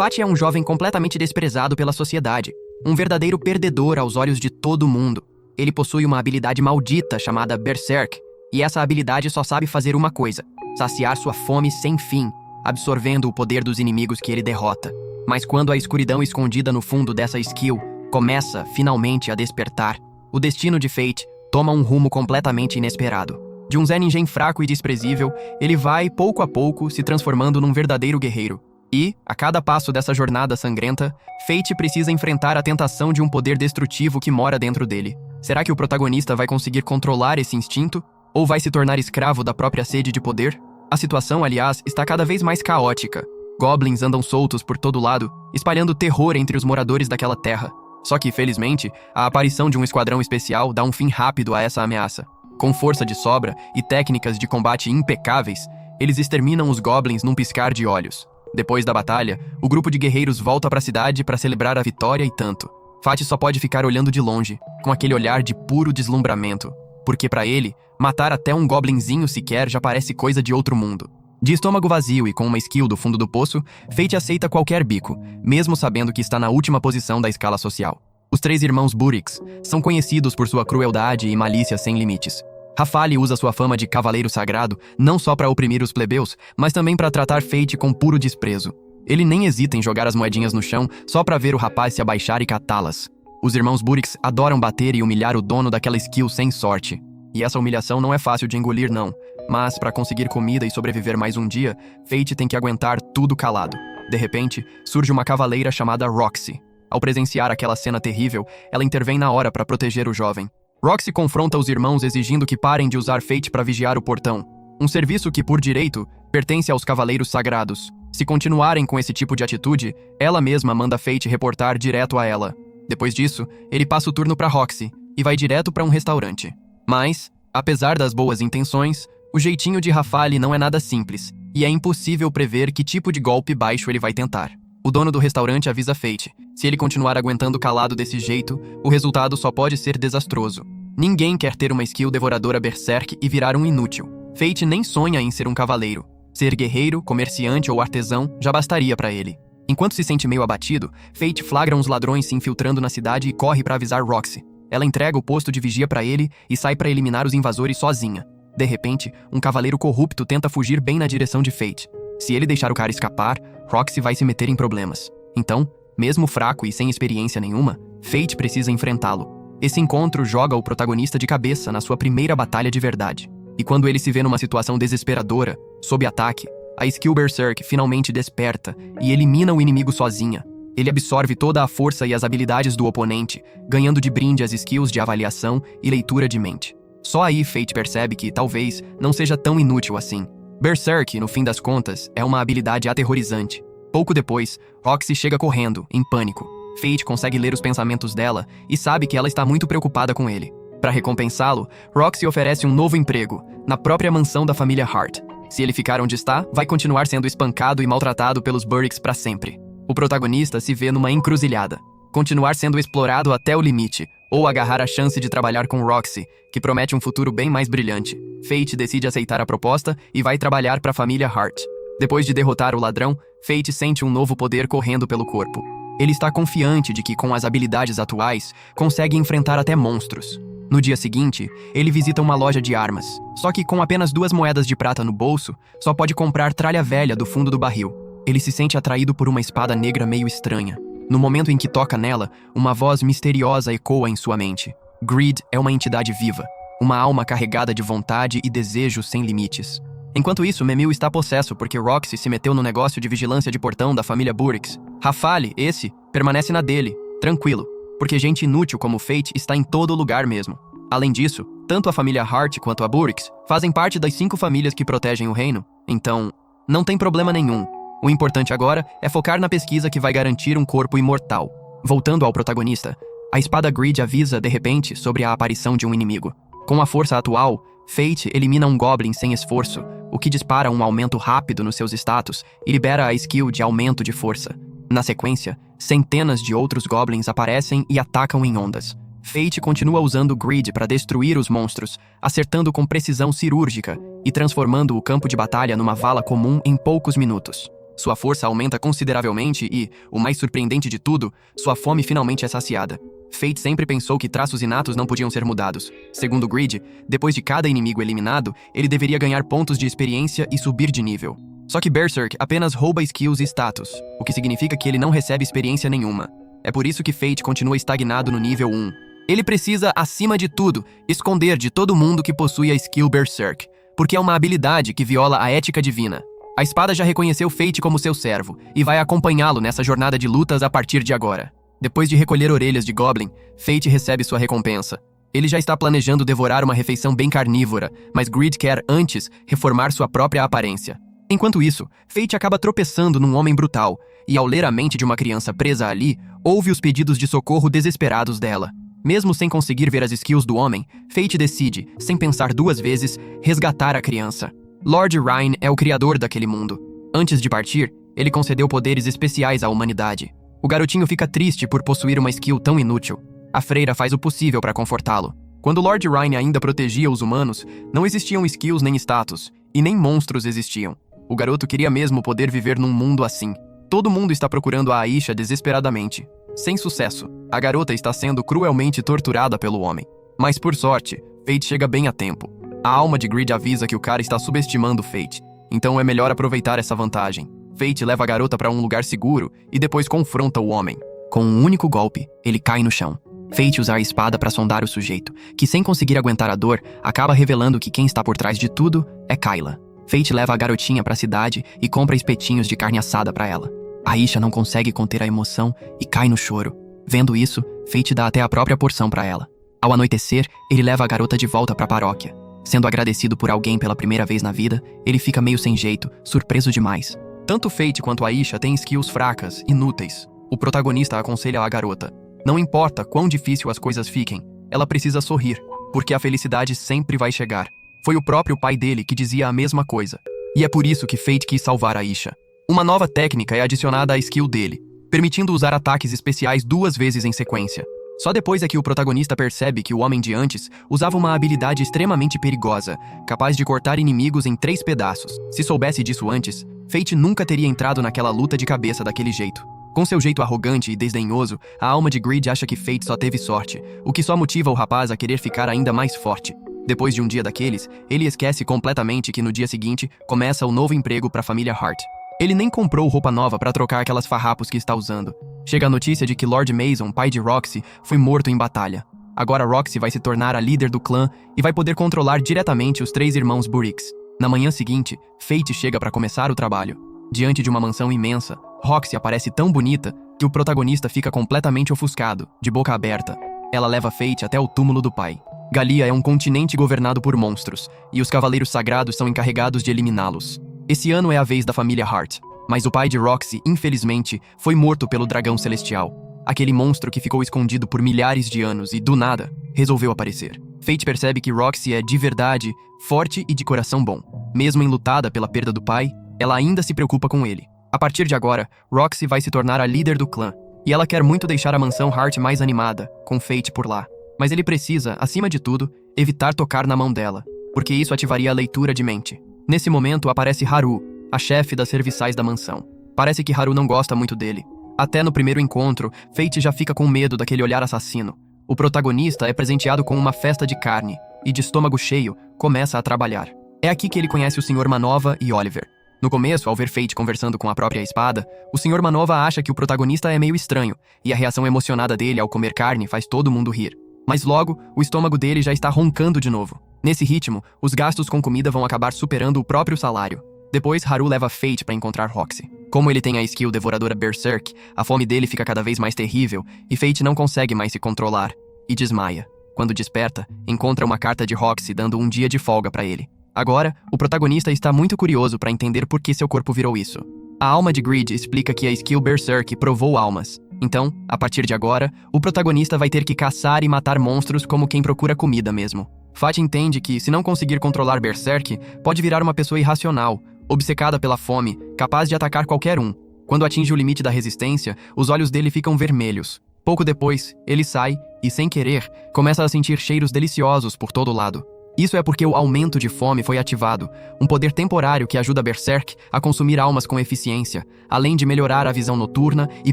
Fatih é um jovem completamente desprezado pela sociedade, um verdadeiro perdedor aos olhos de todo mundo. Ele possui uma habilidade maldita chamada Berserk, e essa habilidade só sabe fazer uma coisa: saciar sua fome sem fim, absorvendo o poder dos inimigos que ele derrota. Mas quando a escuridão escondida no fundo dessa skill começa, finalmente, a despertar, o destino de Fate toma um rumo completamente inesperado. De um Zenin fraco e desprezível, ele vai, pouco a pouco, se transformando num verdadeiro guerreiro. E, a cada passo dessa jornada sangrenta, Fate precisa enfrentar a tentação de um poder destrutivo que mora dentro dele. Será que o protagonista vai conseguir controlar esse instinto? Ou vai se tornar escravo da própria sede de poder? A situação, aliás, está cada vez mais caótica. Goblins andam soltos por todo lado, espalhando terror entre os moradores daquela terra. Só que, felizmente, a aparição de um esquadrão especial dá um fim rápido a essa ameaça. Com força de sobra e técnicas de combate impecáveis, eles exterminam os goblins num piscar de olhos. Depois da batalha, o grupo de guerreiros volta para a cidade para celebrar a vitória e tanto. Fatih só pode ficar olhando de longe, com aquele olhar de puro deslumbramento, porque para ele, matar até um goblinzinho sequer já parece coisa de outro mundo. De estômago vazio e com uma skill do fundo do poço, Fate aceita qualquer bico, mesmo sabendo que está na última posição da escala social. Os três irmãos Buriks são conhecidos por sua crueldade e malícia sem limites. Rafali usa sua fama de cavaleiro sagrado não só para oprimir os plebeus, mas também para tratar Fate com puro desprezo. Ele nem hesita em jogar as moedinhas no chão só para ver o rapaz se abaixar e catá-las. Os irmãos Buriks adoram bater e humilhar o dono daquela skill sem sorte. E essa humilhação não é fácil de engolir, não. Mas, para conseguir comida e sobreviver mais um dia, Fate tem que aguentar tudo calado. De repente, surge uma cavaleira chamada Roxy. Ao presenciar aquela cena terrível, ela intervém na hora para proteger o jovem. Roxy confronta os irmãos exigindo que parem de usar Fate para vigiar o portão. Um serviço que, por direito, pertence aos cavaleiros sagrados. Se continuarem com esse tipo de atitude, ela mesma manda Fate reportar direto a ela. Depois disso, ele passa o turno para Roxy e vai direto para um restaurante. Mas, apesar das boas intenções, o jeitinho de Rafali não é nada simples, e é impossível prever que tipo de golpe baixo ele vai tentar. O dono do restaurante avisa Fate: se ele continuar aguentando calado desse jeito, o resultado só pode ser desastroso. Ninguém quer ter uma skill devoradora berserk e virar um inútil. Fate nem sonha em ser um cavaleiro. Ser guerreiro, comerciante ou artesão já bastaria para ele. Enquanto se sente meio abatido, Fate flagra uns ladrões se infiltrando na cidade e corre para avisar Roxy. Ela entrega o posto de vigia para ele e sai para eliminar os invasores sozinha. De repente, um cavaleiro corrupto tenta fugir bem na direção de Fate. Se ele deixar o cara escapar, Roxy vai se meter em problemas. Então, mesmo fraco e sem experiência nenhuma, Fate precisa enfrentá-lo. Esse encontro joga o protagonista de cabeça na sua primeira batalha de verdade. E quando ele se vê numa situação desesperadora, sob ataque, a skill Berserk finalmente desperta e elimina o inimigo sozinha. Ele absorve toda a força e as habilidades do oponente, ganhando de brinde as skills de avaliação e leitura de mente. Só aí Fate percebe que, talvez, não seja tão inútil assim. Berserk, no fim das contas, é uma habilidade aterrorizante. Pouco depois, Roxy chega correndo, em pânico. Fate consegue ler os pensamentos dela e sabe que ela está muito preocupada com ele. Para recompensá-lo, Roxy oferece um novo emprego, na própria mansão da família Hart. Se ele ficar onde está, vai continuar sendo espancado e maltratado pelos Buriks para sempre. O protagonista se vê numa encruzilhada: continuar sendo explorado até o limite, ou agarrar a chance de trabalhar com Roxy, que promete um futuro bem mais brilhante. Fate decide aceitar a proposta e vai trabalhar para a família Hart. Depois de derrotar o ladrão, Fate sente um novo poder correndo pelo corpo. Ele está confiante de que, com as habilidades atuais, consegue enfrentar até monstros. No dia seguinte, ele visita uma loja de armas. Só que, com apenas 2 moedas de prata no bolso, só pode comprar tralha velha do fundo do barril. Ele se sente atraído por uma espada negra meio estranha. No momento em que toca nela, uma voz misteriosa ecoa em sua mente. Greed é uma entidade viva, uma alma carregada de vontade e desejo sem limites. Enquanto isso, Memil está possesso porque Roxy se meteu no negócio de vigilância de portão da família Buriks. Rafali, esse, permanece na dele, tranquilo, porque gente inútil como Fate está em todo lugar mesmo. Além disso, tanto a família Hart quanto a Buriks fazem parte das 5 famílias que protegem o reino, então não tem problema nenhum. O importante agora é focar na pesquisa que vai garantir um corpo imortal. Voltando ao protagonista, a espada Greed avisa, de repente, sobre a aparição de um inimigo. Com a força atual, Fate elimina um Goblin sem esforço, o que dispara um aumento rápido nos seus status e libera a skill de aumento de força. Na sequência, centenas de outros Goblins aparecem e atacam em ondas. Fate continua usando Greed para destruir os monstros, acertando com precisão cirúrgica e transformando o campo de batalha numa vala comum em poucos minutos. Sua força aumenta consideravelmente e, o mais surpreendente de tudo, sua fome finalmente é saciada. Fate sempre pensou que traços inatos não podiam ser mudados. Segundo Grid, depois de cada inimigo eliminado, ele deveria ganhar pontos de experiência e subir de nível. Só que Berserk apenas rouba skills e status, o que significa que ele não recebe experiência nenhuma. É por isso que Fate continua estagnado no nível 1. Ele precisa, acima de tudo, esconder de todo mundo que possui a skill Berserk, porque é uma habilidade que viola a ética divina. A espada já reconheceu Fate como seu servo e vai acompanhá-lo nessa jornada de lutas a partir de agora. Depois de recolher orelhas de Goblin, Fate recebe sua recompensa. Ele já está planejando devorar uma refeição bem carnívora, mas Grid quer, antes, reformar sua própria aparência. Enquanto isso, Fate acaba tropeçando num homem brutal, e ao ler a mente de uma criança presa ali, ouve os pedidos de socorro desesperados dela. Mesmo sem conseguir ver as skills do homem, Fate decide, sem pensar duas vezes, resgatar a criança. Lord Rhyne é o criador daquele mundo. Antes de partir, ele concedeu poderes especiais à humanidade. O garotinho fica triste por possuir uma skill tão inútil. A freira faz o possível para confortá-lo. Quando Lord Rhyne ainda protegia os humanos, não existiam skills nem status, e nem monstros existiam. O garoto queria mesmo poder viver num mundo assim. Todo mundo está procurando a Aisha desesperadamente. Sem sucesso, a garota está sendo cruelmente torturada pelo homem. Mas por sorte, Fate chega bem a tempo. A alma de Grid avisa que o cara está subestimando Fate, então é melhor aproveitar essa vantagem. Fate leva a garota para um lugar seguro e depois confronta o homem. Com um único golpe, ele cai no chão. Fate usa a espada para sondar o sujeito, que sem conseguir aguentar a dor, acaba revelando que quem está por trás de tudo é Kayla. Fate leva a garotinha para a cidade e compra espetinhos de carne assada para ela. Aisha não consegue conter a emoção e cai no choro. Vendo isso, Fate dá até a própria porção para ela. Ao anoitecer, ele leva a garota de volta para a paróquia. Sendo agradecido por alguém pela primeira vez na vida, ele fica meio sem jeito, surpreso demais. Tanto Fate quanto Aisha têm skills fracas, inúteis. O protagonista aconselha a garota: não importa quão difícil as coisas fiquem, ela precisa sorrir, porque a felicidade sempre vai chegar. Foi o próprio pai dele que dizia a mesma coisa. E é por isso que Fate quis salvar Aisha. Uma nova técnica é adicionada à skill dele, permitindo usar ataques especiais 2 vezes em sequência. Só depois é que o protagonista percebe que o homem de antes usava uma habilidade extremamente perigosa, capaz de cortar inimigos em 3 pedaços. Se soubesse disso antes, Fate nunca teria entrado naquela luta de cabeça daquele jeito. Com seu jeito arrogante e desdenhoso, a alma de Grid acha que Fate só teve sorte, o que só motiva o rapaz a querer ficar ainda mais forte. Depois de um dia daqueles, ele esquece completamente que no dia seguinte começa o novo emprego para a família Hart. Ele nem comprou roupa nova para trocar aquelas farrapos que está usando. Chega a notícia de que Lord Mason, pai de Roxy, foi morto em batalha. Agora Roxy vai se tornar a líder do clã e vai poder controlar diretamente os 3 irmãos Burix. Na manhã seguinte, Fate chega para começar o trabalho. Diante de uma mansão imensa, Roxy aparece tão bonita que o protagonista fica completamente ofuscado, de boca aberta. Ela leva Fate até o túmulo do pai. Galia é um continente governado por monstros, e os Cavaleiros Sagrados são encarregados de eliminá-los. Esse ano é a vez da família Hart, mas o pai de Roxy, infelizmente, foi morto pelo dragão celestial. Aquele monstro que ficou escondido por milhares de anos e, do nada, resolveu aparecer. Fate percebe que Roxy é, de verdade, forte e de coração bom. Mesmo enlutada pela perda do pai, ela ainda se preocupa com ele. A partir de agora, Roxy vai se tornar a líder do clã, e ela quer muito deixar a mansão Hart mais animada, com Fate por lá. Mas ele precisa, acima de tudo, evitar tocar na mão dela, porque isso ativaria a leitura de mente. Nesse momento aparece Haru, a chefe das serviçais da mansão. Parece que Haru não gosta muito dele. Até no primeiro encontro, Fate já fica com medo daquele olhar assassino. O protagonista é presenteado com uma festa de carne, e de estômago cheio, começa a trabalhar. É aqui que ele conhece o Sr. Manova e Oliver. No começo, ao ver Fate conversando com a própria espada, o Sr. Manova acha que o protagonista é meio estranho, e a reação emocionada dele ao comer carne faz todo mundo rir. Mas logo, o estômago dele já está roncando de novo. Nesse ritmo, os gastos com comida vão acabar superando o próprio salário. Depois, Haru leva Fate para encontrar Roxy. Como ele tem a skill devoradora Berserk, a fome dele fica cada vez mais terrível e Fate não consegue mais se controlar, e desmaia. Quando desperta, encontra uma carta de Roxy dando um dia de folga para ele. Agora, o protagonista está muito curioso para entender por que seu corpo virou isso. A alma de Grid explica que a skill Berserk provou almas. Então, a partir de agora, o protagonista vai ter que caçar e matar monstros como quem procura comida mesmo. Fate entende que, se não conseguir controlar Berserk, pode virar uma pessoa irracional, obcecada pela fome, capaz de atacar qualquer um. Quando atinge o limite da resistência, os olhos dele ficam vermelhos. Pouco depois, ele sai e, sem querer, começa a sentir cheiros deliciosos por todo lado. Isso é porque o aumento de fome foi ativado, um poder temporário que ajuda Berserk a consumir almas com eficiência, além de melhorar a visão noturna e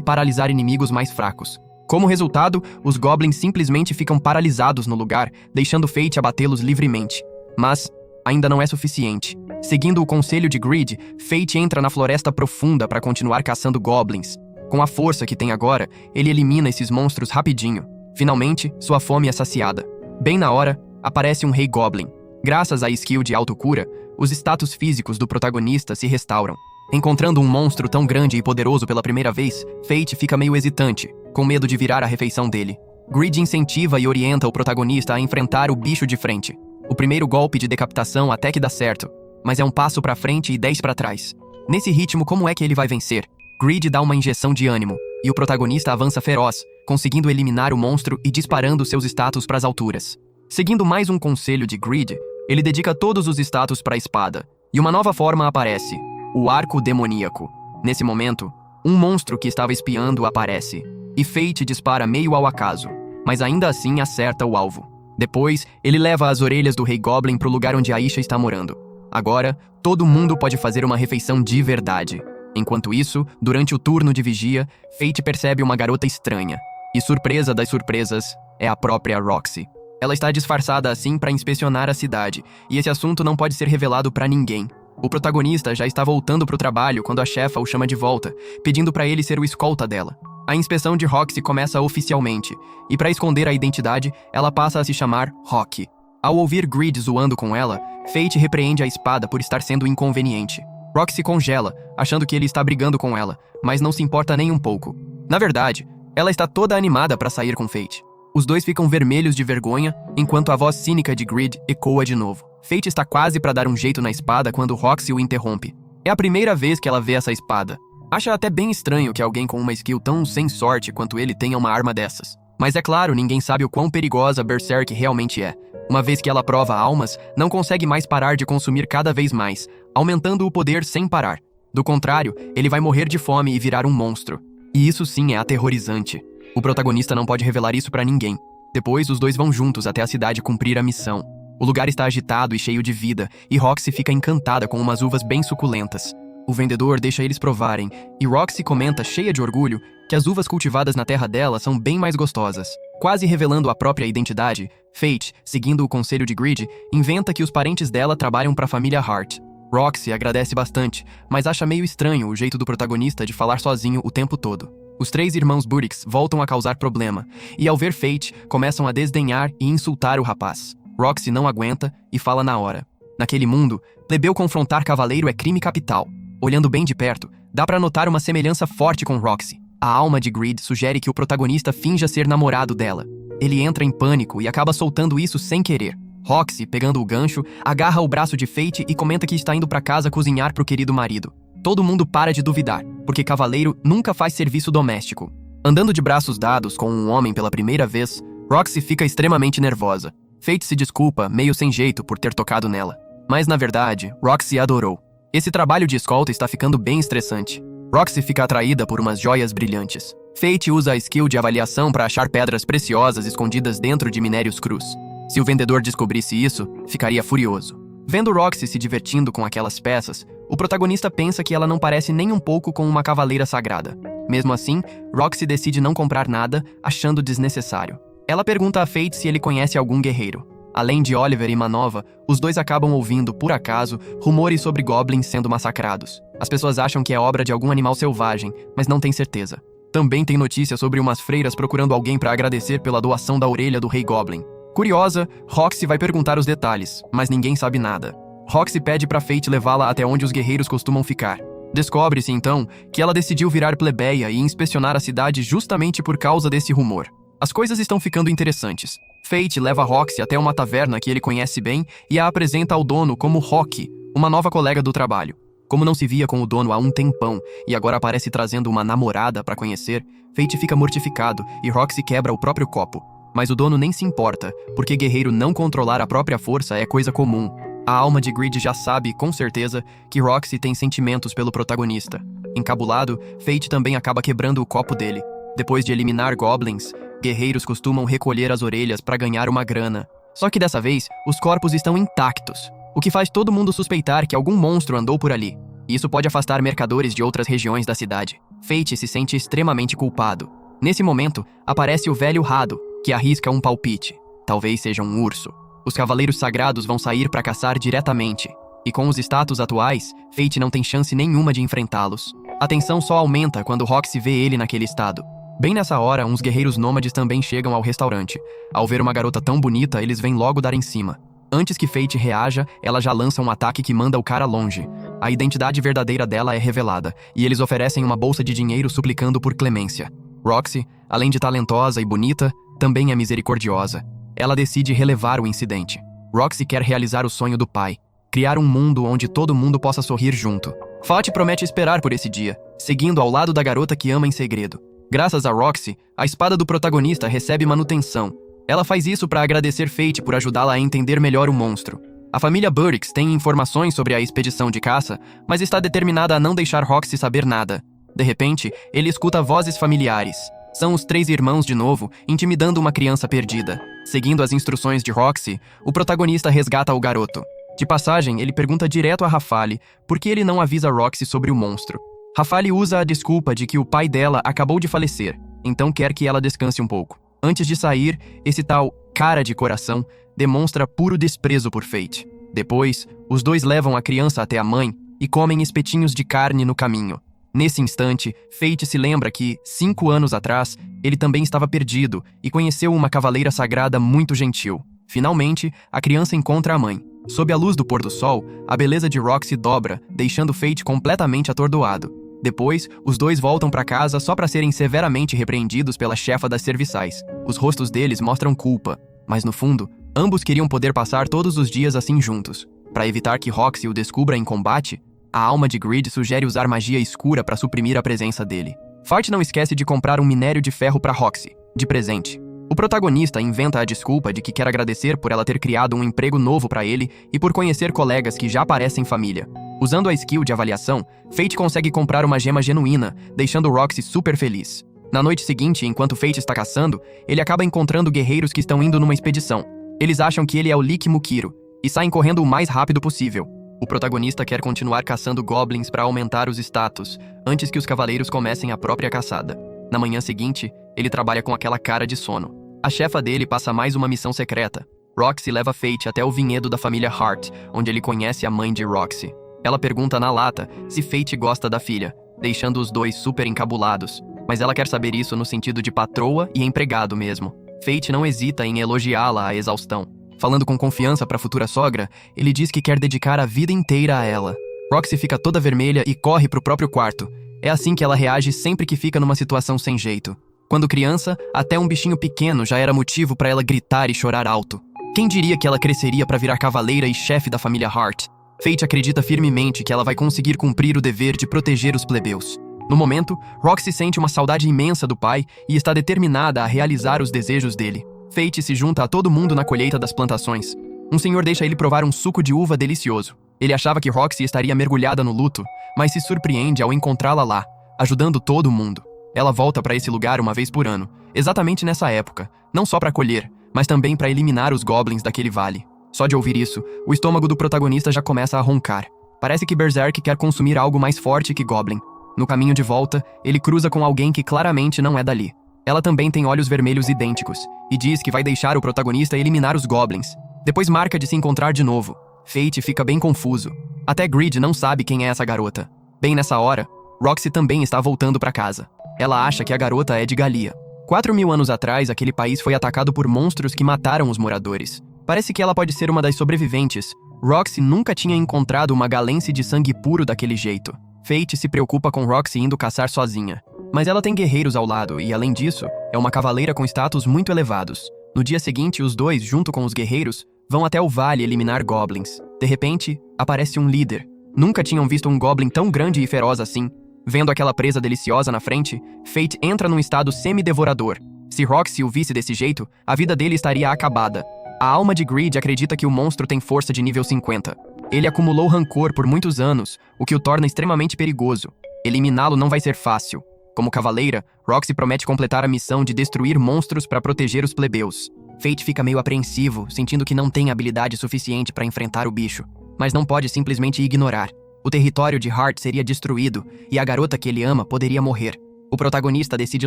paralisar inimigos mais fracos. Como resultado, os Goblins simplesmente ficam paralisados no lugar, deixando Fate abatê-los livremente. Mas ainda não é suficiente. Seguindo o conselho de Greed, Fate entra na floresta profunda para continuar caçando Goblins. Com a força que tem agora, ele elimina esses monstros rapidinho. Finalmente, sua fome é saciada. Bem na hora, aparece um Rei Goblin. Graças à skill de autocura, os status físicos do protagonista se restauram. Encontrando um monstro tão grande e poderoso pela primeira vez, Fate fica meio hesitante, com medo de virar a refeição dele. Greed incentiva e orienta o protagonista a enfrentar o bicho de frente. O primeiro golpe de decapitação até que dá certo, mas é um passo pra frente e 10 pra trás. Nesse ritmo, como é que ele vai vencer? Greed dá uma injeção de ânimo, e o protagonista avança feroz, conseguindo eliminar o monstro e disparando seus status pras alturas. Seguindo mais um conselho de Greed, ele dedica todos os status para a espada, e uma nova forma aparece, o Arco Demoníaco. Nesse momento, um monstro que estava espiando aparece, e Fate dispara meio ao acaso, mas ainda assim acerta o alvo. Depois, ele leva as orelhas do Rei Goblin para o lugar onde Aisha está morando. Agora, todo mundo pode fazer uma refeição de verdade. Enquanto isso, durante o turno de vigia, Fate percebe uma garota estranha, e surpresa das surpresas, é a própria Roxy. Ela está disfarçada assim para inspecionar a cidade, e esse assunto não pode ser revelado para ninguém. O protagonista já está voltando para o trabalho quando a chefa o chama de volta, pedindo para ele ser o escolta dela. A inspeção de Roxy começa oficialmente, e para esconder a identidade, ela passa a se chamar Rocky. Ao ouvir Greed zoando com ela, Fate repreende a espada por estar sendo inconveniente. Roxy congela, achando que ele está brigando com ela, mas não se importa nem um pouco. Na verdade, ela está toda animada para sair com Fate. Os dois ficam vermelhos de vergonha, enquanto a voz cínica de Greed ecoa de novo. Fate está quase para dar um jeito na espada quando Roxy o interrompe. É a primeira vez que ela vê essa espada. Acha até bem estranho que alguém com uma skill tão sem sorte quanto ele tenha uma arma dessas. Mas é claro, ninguém sabe o quão perigosa Berserk realmente é. Uma vez que ela prova almas, não consegue mais parar de consumir cada vez mais, aumentando o poder sem parar. Do contrário, ele vai morrer de fome e virar um monstro. E isso sim é aterrorizante. O protagonista não pode revelar isso pra ninguém. Depois, os dois vão juntos até a cidade cumprir a missão. O lugar está agitado e cheio de vida, e Roxy fica encantada com umas uvas bem suculentas. O vendedor deixa eles provarem, e Roxy comenta, cheia de orgulho, que as uvas cultivadas na terra dela são bem mais gostosas. Quase revelando a própria identidade, Fate, seguindo o conselho de Greed, inventa que os parentes dela trabalham para a família Hart. Roxy agradece bastante, mas acha meio estranho o jeito do protagonista de falar sozinho o tempo todo. Os três irmãos Burix voltam a causar problema, e ao ver Fate, começam a desdenhar e insultar o rapaz. Roxy não aguenta e fala na hora. Naquele mundo, plebeu confrontar cavaleiro é crime capital. Olhando bem de perto, dá pra notar uma semelhança forte com Roxy. A alma de Greed sugere que o protagonista finja ser namorado dela. Ele entra em pânico e acaba soltando isso sem querer. Roxy, pegando o gancho, agarra o braço de Fate e comenta que está indo pra casa cozinhar pro querido marido. Todo mundo para de duvidar, porque cavaleiro nunca faz serviço doméstico. Andando de braços dados com um homem pela primeira vez, Roxy fica extremamente nervosa. Fate se desculpa, meio sem jeito, por ter tocado nela. Mas na verdade, Roxy adorou. Esse trabalho de escolta está ficando bem estressante. Roxy fica atraída por umas joias brilhantes. Fate usa a skill de avaliação para achar pedras preciosas escondidas dentro de minérios crus. Se o vendedor descobrisse isso, ficaria furioso. Vendo Roxy se divertindo com aquelas peças, o protagonista pensa que ela não parece nem um pouco com uma cavaleira sagrada. Mesmo assim, Roxy decide não comprar nada, achando desnecessário. Ela pergunta a Fate se ele conhece algum guerreiro. Além de Oliver e Manova, os dois acabam ouvindo, por acaso, rumores sobre goblins sendo massacrados. As pessoas acham que é obra de algum animal selvagem, mas não têm certeza. Também tem notícias sobre umas freiras procurando alguém para agradecer pela doação da orelha do Rei Goblin. Curiosa, Roxy vai perguntar os detalhes, mas ninguém sabe nada. Roxy pede pra Fate levá-la até onde os guerreiros costumam ficar. Descobre-se, então, que ela decidiu virar plebeia e inspecionar a cidade justamente por causa desse rumor. As coisas estão ficando interessantes. Fate leva Roxy até uma taverna que ele conhece bem e a apresenta ao dono como Rocky, uma nova colega do trabalho. Como não se via com o dono há um tempão e agora aparece trazendo uma namorada para conhecer, Fate fica mortificado e Roxy quebra o próprio copo. Mas o dono nem se importa, porque guerreiro não controlar a própria força é coisa comum. A alma de Greed já sabe, com certeza, que Roxy tem sentimentos pelo protagonista. Encabulado, Fate também acaba quebrando o copo dele. Depois de eliminar goblins, guerreiros costumam recolher as orelhas para ganhar uma grana. Só que dessa vez, os corpos estão intactos, o que faz todo mundo suspeitar que algum monstro andou por ali. Isso pode afastar mercadores de outras regiões da cidade. Fate se sente extremamente culpado. Nesse momento, aparece o velho Rado, que arrisca um palpite. Talvez seja um urso. Os cavaleiros sagrados vão sair para caçar diretamente. E com os status atuais, Fate não tem chance nenhuma de enfrentá-los. A tensão só aumenta quando Roxy vê ele naquele estado. Bem nessa hora, uns guerreiros nômades também chegam ao restaurante. Ao ver uma garota tão bonita, eles vêm logo dar em cima. Antes que Fate reaja, ela já lança um ataque que manda o cara longe. A identidade verdadeira dela é revelada, e eles oferecem uma bolsa de dinheiro suplicando por clemência. Roxy, além de talentosa e bonita, também é misericordiosa. Ela decide relevar o incidente. Roxy quer realizar o sonho do pai, criar um mundo onde todo mundo possa sorrir junto. Fate promete esperar por esse dia, seguindo ao lado da garota que ama em segredo. Graças a Roxy, a espada do protagonista recebe manutenção. Ela faz isso para agradecer Fate por ajudá-la a entender melhor o monstro. A família Burrix tem informações sobre a expedição de caça, mas está determinada a não deixar Roxy saber nada. De repente, ele escuta vozes familiares. São os 3 irmãos de novo, intimidando uma criança perdida. Seguindo as instruções de Roxy, o protagonista resgata o garoto. De passagem, ele pergunta direto a Rafale por que ele não avisa Roxy sobre o monstro. Rafale usa a desculpa de que o pai dela acabou de falecer, então quer que ela descanse um pouco. Antes de sair, esse tal cara de coração demonstra puro desprezo por Fate. Depois, os dois levam a criança até a mãe e comem espetinhos de carne no caminho. Nesse instante, Fate se lembra que, 5 anos atrás, ele também estava perdido e conheceu uma cavaleira sagrada muito gentil. Finalmente, a criança encontra a mãe. Sob a luz do pôr do sol, a beleza de Roxy dobra, deixando Fate completamente atordoado. Depois, os dois voltam para casa só para serem severamente repreendidos pela chefa das serviçais. Os rostos deles mostram culpa, mas no fundo, ambos queriam poder passar todos os dias assim juntos. Para evitar que Roxy o descubra em combate, a alma de Greed sugere usar magia escura para suprimir a presença dele. Fate não esquece de comprar um minério de ferro para Roxy, de presente. O protagonista inventa a desculpa de que quer agradecer por ela ter criado um emprego novo para ele e por conhecer colegas que já parecem família. Usando a skill de avaliação, Fate consegue comprar uma gema genuína, deixando Roxy super feliz. Na noite seguinte, enquanto Fate está caçando, ele acaba encontrando guerreiros que estão indo numa expedição. Eles acham que ele é o Lick Mukiro e saem correndo o mais rápido possível. O protagonista quer continuar caçando goblins para aumentar os status, antes que os cavaleiros comecem a própria caçada. Na manhã seguinte, ele trabalha com aquela cara de sono. A chefa dele passa mais uma missão secreta. Roxy leva Fate até o vinhedo da família Hart, onde ele conhece a mãe de Roxy. Ela pergunta na lata se Fate gosta da filha, deixando os dois super encabulados. Mas ela quer saber isso no sentido de patroa e empregado mesmo. Fate não hesita em elogiá-la à exaustão. Falando com confiança para a futura sogra, ele diz que quer dedicar a vida inteira a ela. Roxy fica toda vermelha e corre pro próprio quarto. É assim que ela reage sempre que fica numa situação sem jeito. Quando criança, até um bichinho pequeno já era motivo para ela gritar e chorar alto. Quem diria que ela cresceria para virar cavaleira e chefe da família Hart? Fate acredita firmemente que ela vai conseguir cumprir o dever de proteger os plebeus. No momento, Roxy sente uma saudade imensa do pai e está determinada a realizar os desejos dele. Fate se junta a todo mundo na colheita das plantações. Um senhor deixa ele provar um suco de uva delicioso. Ele achava que Roxy estaria mergulhada no luto, mas se surpreende ao encontrá-la lá, ajudando todo mundo. Ela volta para esse lugar uma vez por ano, exatamente nessa época, não só para colher, mas também para eliminar os goblins daquele vale. Só de ouvir isso, o estômago do protagonista já começa a roncar. Parece que Berserk quer consumir algo mais forte que Goblin. No caminho de volta, ele cruza com alguém que claramente não é dali. Ela também tem olhos vermelhos idênticos, e diz que vai deixar o protagonista eliminar os goblins. Depois marca de se encontrar de novo. Fate fica bem confuso. Até Greed não sabe quem é essa garota. Bem nessa hora, Roxy também está voltando para casa. Ela acha que a garota é de Galia. 4.000 anos atrás, aquele país foi atacado por monstros que mataram os moradores. Parece que ela pode ser uma das sobreviventes. Roxy nunca tinha encontrado uma galense de sangue puro daquele jeito. Fate se preocupa com Roxy indo caçar sozinha. Mas ela tem guerreiros ao lado e, além disso, é uma cavaleira com status muito elevados. No dia seguinte, os dois, junto com os guerreiros, vão até o vale eliminar goblins. De repente, aparece um líder. Nunca tinham visto um goblin tão grande e feroz assim. Vendo aquela presa deliciosa na frente, Fate entra num estado semi-devorador. Se Roxy o visse desse jeito, a vida dele estaria acabada. A alma de Greed acredita que o monstro tem força de nível 50. Ele acumulou rancor por muitos anos, o que o torna extremamente perigoso. Eliminá-lo não vai ser fácil. Como cavaleira, Roxy promete completar a missão de destruir monstros para proteger os plebeus. Fate fica meio apreensivo, sentindo que não tem habilidade suficiente para enfrentar o bicho, mas não pode simplesmente ignorar. O território de Heart seria destruído e a garota que ele ama poderia morrer. O protagonista decide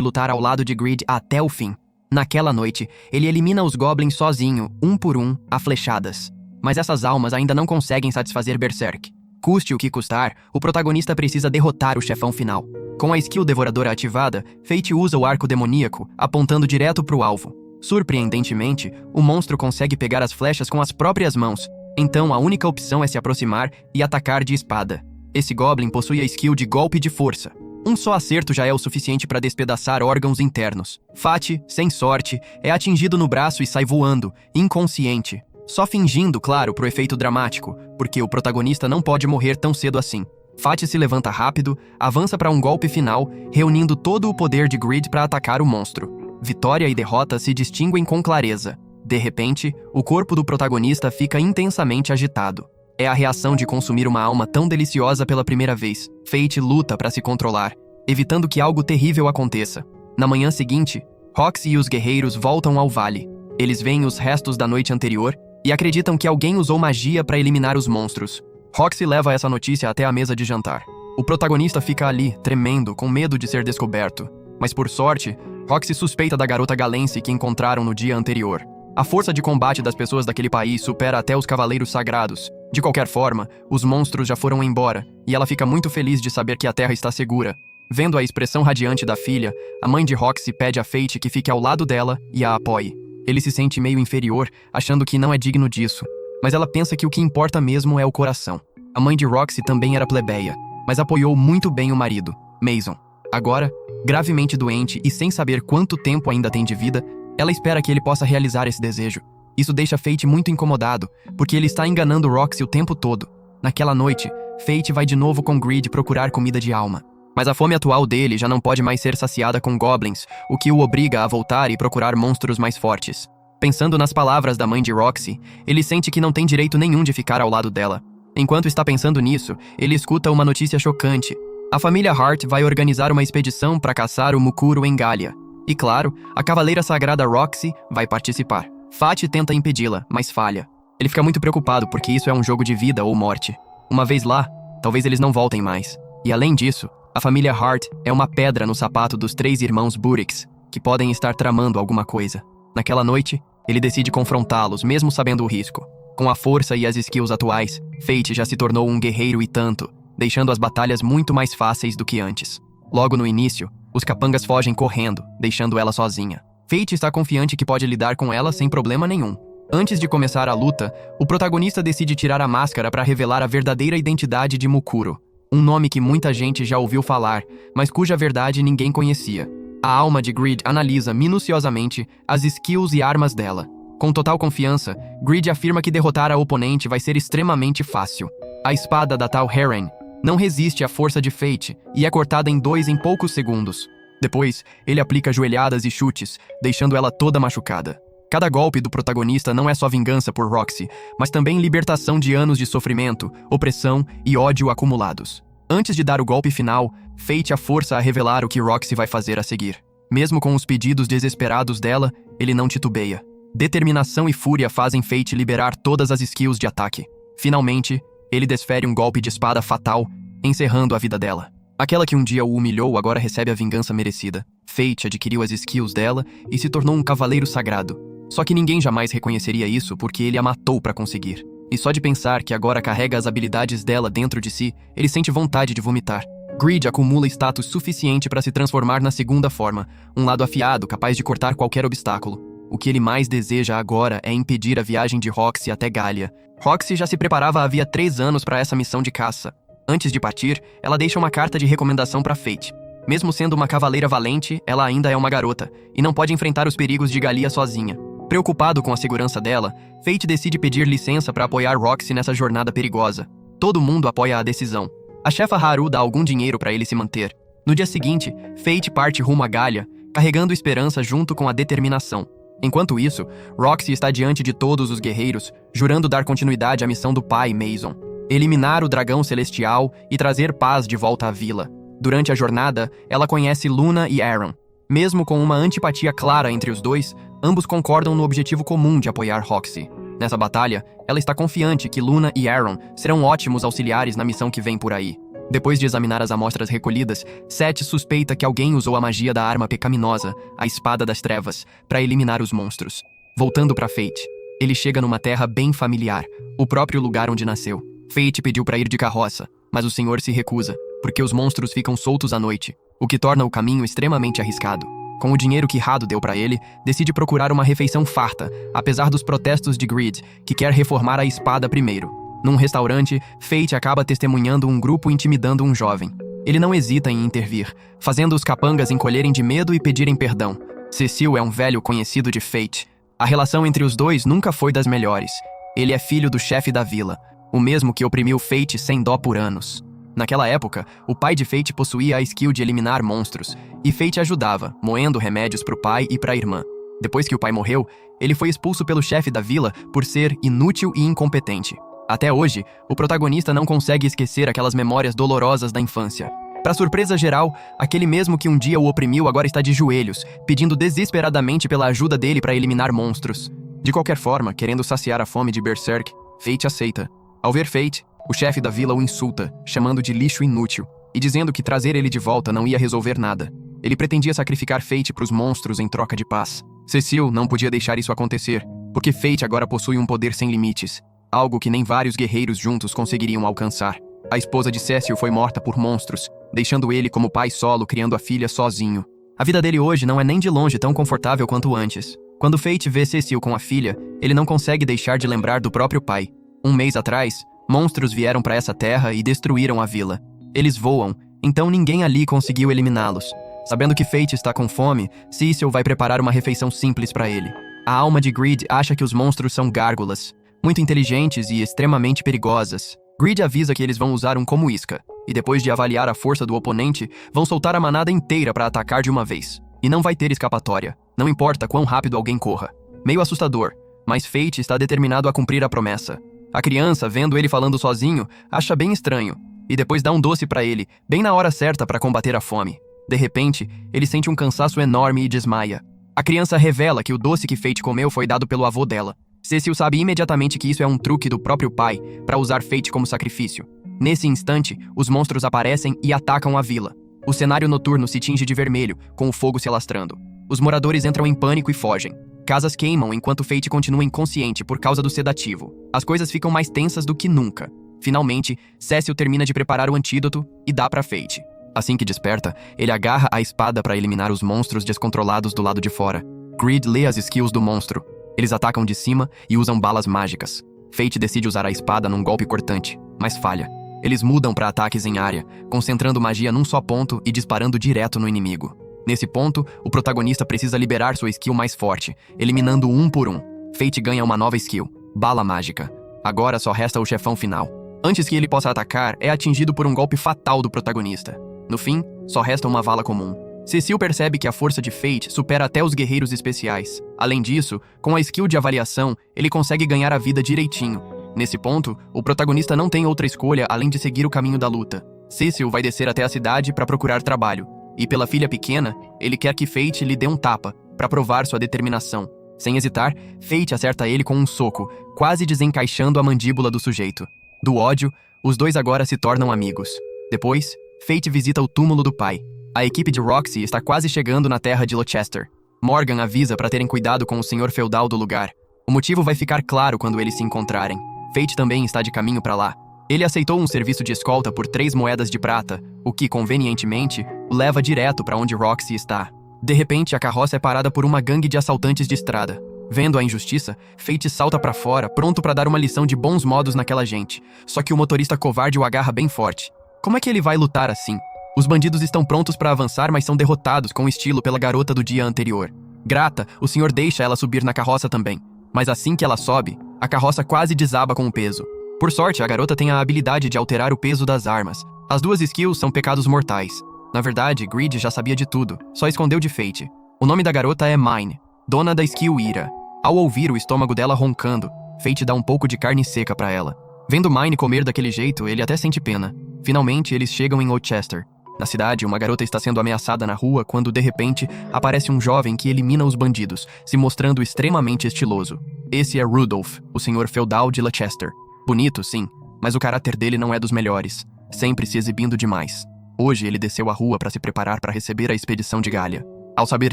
lutar ao lado de Greed até o fim. Naquela noite, ele elimina os goblins sozinho, um por um, a flechadas. Mas essas almas ainda não conseguem satisfazer Berserk. Custe o que custar, o protagonista precisa derrotar o chefão final. Com a skill devoradora ativada, Fate usa o arco demoníaco, apontando direto para o alvo. Surpreendentemente, o monstro consegue pegar as flechas com as próprias mãos, então a única opção é se aproximar e atacar de espada. Esse Goblin possui a skill de golpe de força. Um só acerto já é o suficiente para despedaçar órgãos internos. Fate, sem sorte, é atingido no braço e sai voando, inconsciente. Só fingindo, claro, pro efeito dramático, porque o protagonista não pode morrer tão cedo assim. Fate se levanta rápido, avança para um golpe final, reunindo todo o poder de Greed para atacar o monstro. Vitória e derrota se distinguem com clareza. De repente, o corpo do protagonista fica intensamente agitado. É a reação de consumir uma alma tão deliciosa pela primeira vez. Fate luta para se controlar, evitando que algo terrível aconteça. Na manhã seguinte, Roxy e os guerreiros voltam ao vale. Eles veem os restos da noite anterior e acreditam que alguém usou magia para eliminar os monstros. Roxy leva essa notícia até a mesa de jantar. O protagonista fica ali, tremendo, com medo de ser descoberto. Mas por sorte, Roxy suspeita da garota galense que encontraram no dia anterior. A força de combate das pessoas daquele país supera até os cavaleiros sagrados. De qualquer forma, os monstros já foram embora, e ela fica muito feliz de saber que a terra está segura. Vendo a expressão radiante da filha, a mãe de Roxy pede a Fate que fique ao lado dela e a apoie. Ele se sente meio inferior, achando que não é digno disso. Mas ela pensa que o que importa mesmo é o coração. A mãe de Roxy também era plebeia, mas apoiou muito bem o marido, Mason. Agora, gravemente doente e sem saber quanto tempo ainda tem de vida, ela espera que ele possa realizar esse desejo. Isso deixa Fate muito incomodado, porque ele está enganando Roxy o tempo todo. Naquela noite, Fate vai de novo com Greed procurar comida de alma. Mas a fome atual dele já não pode mais ser saciada com goblins, o que o obriga a voltar e procurar monstros mais fortes. Pensando nas palavras da mãe de Roxy, ele sente que não tem direito nenhum de ficar ao lado dela. Enquanto está pensando nisso, ele escuta uma notícia chocante. A família Heart vai organizar uma expedição para caçar o Mukuro em Galia. E claro, a cavaleira sagrada Roxy vai participar. Fate tenta impedi-la, mas falha. Ele fica muito preocupado porque isso é um jogo de vida ou morte. Uma vez lá, talvez eles não voltem mais. E além disso, a família Heart é uma pedra no sapato dos 3 irmãos Burix, que podem estar tramando alguma coisa. Naquela noite, ele decide confrontá-los, mesmo sabendo o risco. Com a força e as skills atuais, Fate já se tornou um guerreiro e tanto, deixando as batalhas muito mais fáceis do que antes. Logo no início, os capangas fogem correndo, deixando ela sozinha. Fate está confiante que pode lidar com ela sem problema nenhum. Antes de começar a luta, o protagonista decide tirar a máscara para revelar a verdadeira identidade de Mukuro, um nome que muita gente já ouviu falar, mas cuja verdade ninguém conhecia. A alma de Greed analisa minuciosamente as skills e armas dela. Com total confiança, Greed afirma que derrotar a oponente vai ser extremamente fácil. A espada da tal Heren não resiste à força de Fate e é cortada em 2 em poucos segundos. Depois, ele aplica joelhadas e chutes, deixando ela toda machucada. Cada golpe do protagonista não é só vingança por Roxy, mas também libertação de anos de sofrimento, opressão e ódio acumulados. Antes de dar o golpe final, Fate a força a revelar o que Roxy vai fazer a seguir. Mesmo com os pedidos desesperados dela, ele não titubeia. Determinação e fúria fazem Fate liberar todas as skills de ataque. Finalmente, ele desfere um golpe de espada fatal, encerrando a vida dela. Aquela que um dia o humilhou agora recebe a vingança merecida. Fate adquiriu as skills dela e se tornou um cavaleiro sagrado. Só que ninguém jamais reconheceria isso porque ele a matou para conseguir. E só de pensar que agora carrega as habilidades dela dentro de si, ele sente vontade de vomitar. Greed acumula status suficiente para se transformar na segunda forma, um lado afiado capaz de cortar qualquer obstáculo. O que ele mais deseja agora é impedir a viagem de Roxy até Galia. Roxy já se preparava havia 3 anos para essa missão de caça. Antes de partir, ela deixa uma carta de recomendação para Fate. Mesmo sendo uma cavaleira valente, ela ainda é uma garota, e não pode enfrentar os perigos de Galia sozinha. Preocupado com a segurança dela, Fate decide pedir licença para apoiar Roxy nessa jornada perigosa. Todo mundo apoia a decisão. A chefa Haru dá algum dinheiro para ele se manter. No dia seguinte, Fate parte rumo a Galia, carregando esperança junto com a determinação. Enquanto isso, Roxy está diante de todos os guerreiros, jurando dar continuidade à missão do pai, Mason. Eliminar o dragão celestial e trazer paz de volta à vila. Durante a jornada, ela conhece Luna e Aaron. Mesmo com uma antipatia clara entre os dois, Ambos concordam no objetivo comum de apoiar Roxy. Nessa batalha, ela está confiante que Luna e Aaron serão ótimos auxiliares na missão que vem por aí. Depois de examinar as amostras recolhidas, Seth suspeita que alguém usou a magia da arma pecaminosa, a Espada das Trevas, para eliminar os monstros. Voltando para Fate, ele chega numa terra bem familiar, o próprio lugar onde nasceu. Fate pediu para ir de carroça, mas o senhor se recusa, porque os monstros ficam soltos à noite, o que torna o caminho extremamente arriscado. Com o dinheiro que Rado deu para ele, decide procurar uma refeição farta, apesar dos protestos de Greed, que quer reformar a espada primeiro. Num restaurante, Fate acaba testemunhando um grupo intimidando um jovem. Ele não hesita em intervir, fazendo os capangas encolherem de medo e pedirem perdão. Cecil é um velho conhecido de Fate. A relação entre os dois nunca foi das melhores. Ele é filho do chefe da vila, o mesmo que oprimiu Fate sem dó por anos. Naquela época, o pai de Fate possuía a skill de eliminar monstros, e Fate ajudava, moendo remédios para o pai e para a irmã. Depois que o pai morreu, ele foi expulso pelo chefe da vila por ser inútil e incompetente. Até hoje, o protagonista não consegue esquecer aquelas memórias dolorosas da infância. Para surpresa geral, aquele mesmo que um dia o oprimiu agora está de joelhos, pedindo desesperadamente pela ajuda dele para eliminar monstros. De qualquer forma, querendo saciar a fome de Berserk, Fate aceita. Ao ver Fate, o chefe da vila o insulta, chamando de lixo inútil, e dizendo que trazer ele de volta não ia resolver nada. Ele pretendia sacrificar Fate para os monstros em troca de paz. Cecil não podia deixar isso acontecer, porque Fate agora possui um poder sem limites, algo que nem vários guerreiros juntos conseguiriam alcançar. A esposa de Cecil foi morta por monstros, deixando ele como pai solo criando a filha sozinho. A vida dele hoje não é nem de longe tão confortável quanto antes. Quando Fate vê Cecil com a filha, ele não consegue deixar de lembrar do próprio pai. Um mês atrás, monstros vieram para essa terra e destruíram a vila. Eles voam, então ninguém ali conseguiu eliminá-los. Sabendo que Fate está com fome, Cecil vai preparar uma refeição simples para ele. A alma de Greed acha que os monstros são gárgulas, muito inteligentes e extremamente perigosas. Greed avisa que eles vão usar um como isca, e depois de avaliar a força do oponente, vão soltar a manada inteira para atacar de uma vez. E não vai ter escapatória, não importa quão rápido alguém corra. Meio assustador, mas Fate está determinado a cumprir a promessa. A criança, vendo ele falando sozinho, acha bem estranho, e depois dá um doce para ele, bem na hora certa para combater a fome. De repente, ele sente um cansaço enorme e desmaia. A criança revela que o doce que Fate comeu foi dado pelo avô dela. Cecil sabe imediatamente que isso é um truque do próprio pai para usar Fate como sacrifício. Nesse instante, os monstros aparecem e atacam a vila. O cenário noturno se tinge de vermelho, com o fogo se alastrando. Os moradores entram em pânico e fogem. Casas queimam enquanto Fate continua inconsciente por causa do sedativo. As coisas ficam mais tensas do que nunca. Finalmente, Cecil termina de preparar o antídoto e dá pra Fate. Assim que desperta, ele agarra a espada para eliminar os monstros descontrolados do lado de fora. Greed lê as skills do monstro. Eles atacam de cima e usam balas mágicas. Fate decide usar a espada num golpe cortante, mas falha. Eles mudam para ataques em área, concentrando magia num só ponto e disparando direto no inimigo. Nesse ponto, o protagonista precisa liberar sua skill mais forte, eliminando um por um. Fate ganha uma nova skill, Bala Mágica. Agora só resta o chefão final. Antes que ele possa atacar, é atingido por um golpe fatal do protagonista. No fim, só resta uma vala comum. Cecil percebe que a força de Fate supera até os guerreiros especiais. Além disso, com a skill de avaliação, ele consegue ganhar a vida direitinho. Nesse ponto, o protagonista não tem outra escolha além de seguir o caminho da luta. Cecil vai descer até a cidade para procurar trabalho. E pela filha pequena, ele quer que Fate lhe dê um tapa, para provar sua determinação. Sem hesitar, Fate acerta ele com um soco, quase desencaixando a mandíbula do sujeito. Do ódio, os dois agora se tornam amigos. Depois, Fate visita o túmulo do pai. A equipe de Roxy está quase chegando na terra de Lochester. Morgan avisa para terem cuidado com o senhor feudal do lugar. O motivo vai ficar claro quando eles se encontrarem. Fate também está de caminho para lá. Ele aceitou um serviço de escolta por 3 moedas de prata, o que, convenientemente, o leva direto para onde Roxy está. De repente, a carroça é parada por uma gangue de assaltantes de estrada. Vendo a injustiça, Fate salta para fora, pronto para dar uma lição de bons modos naquela gente. Só que o motorista covarde o agarra bem forte. Como é que ele vai lutar assim? Os bandidos estão prontos para avançar, mas são derrotados com estilo pela garota do dia anterior. Grata, o senhor deixa ela subir na carroça também. Mas assim que ela sobe, a carroça quase desaba com o peso. Por sorte, a garota tem a habilidade de alterar o peso das armas. As 2 skills são pecados mortais. Na verdade, Greed já sabia de tudo, só escondeu de Fate. O nome da garota é Mine, dona da skill Ira. Ao ouvir o estômago dela roncando, Fate dá um pouco de carne seca pra ela. Vendo Mine comer daquele jeito, ele até sente pena. Finalmente, eles chegam em Lochester. Na cidade, uma garota está sendo ameaçada na rua quando, de repente, aparece um jovem que elimina os bandidos, se mostrando extremamente estiloso. Esse é Rudolph, o senhor feudal de Leicester. Bonito, sim, mas o caráter dele não é dos melhores, sempre se exibindo demais. Hoje ele desceu a rua para se preparar para receber a expedição de Galha. Ao saber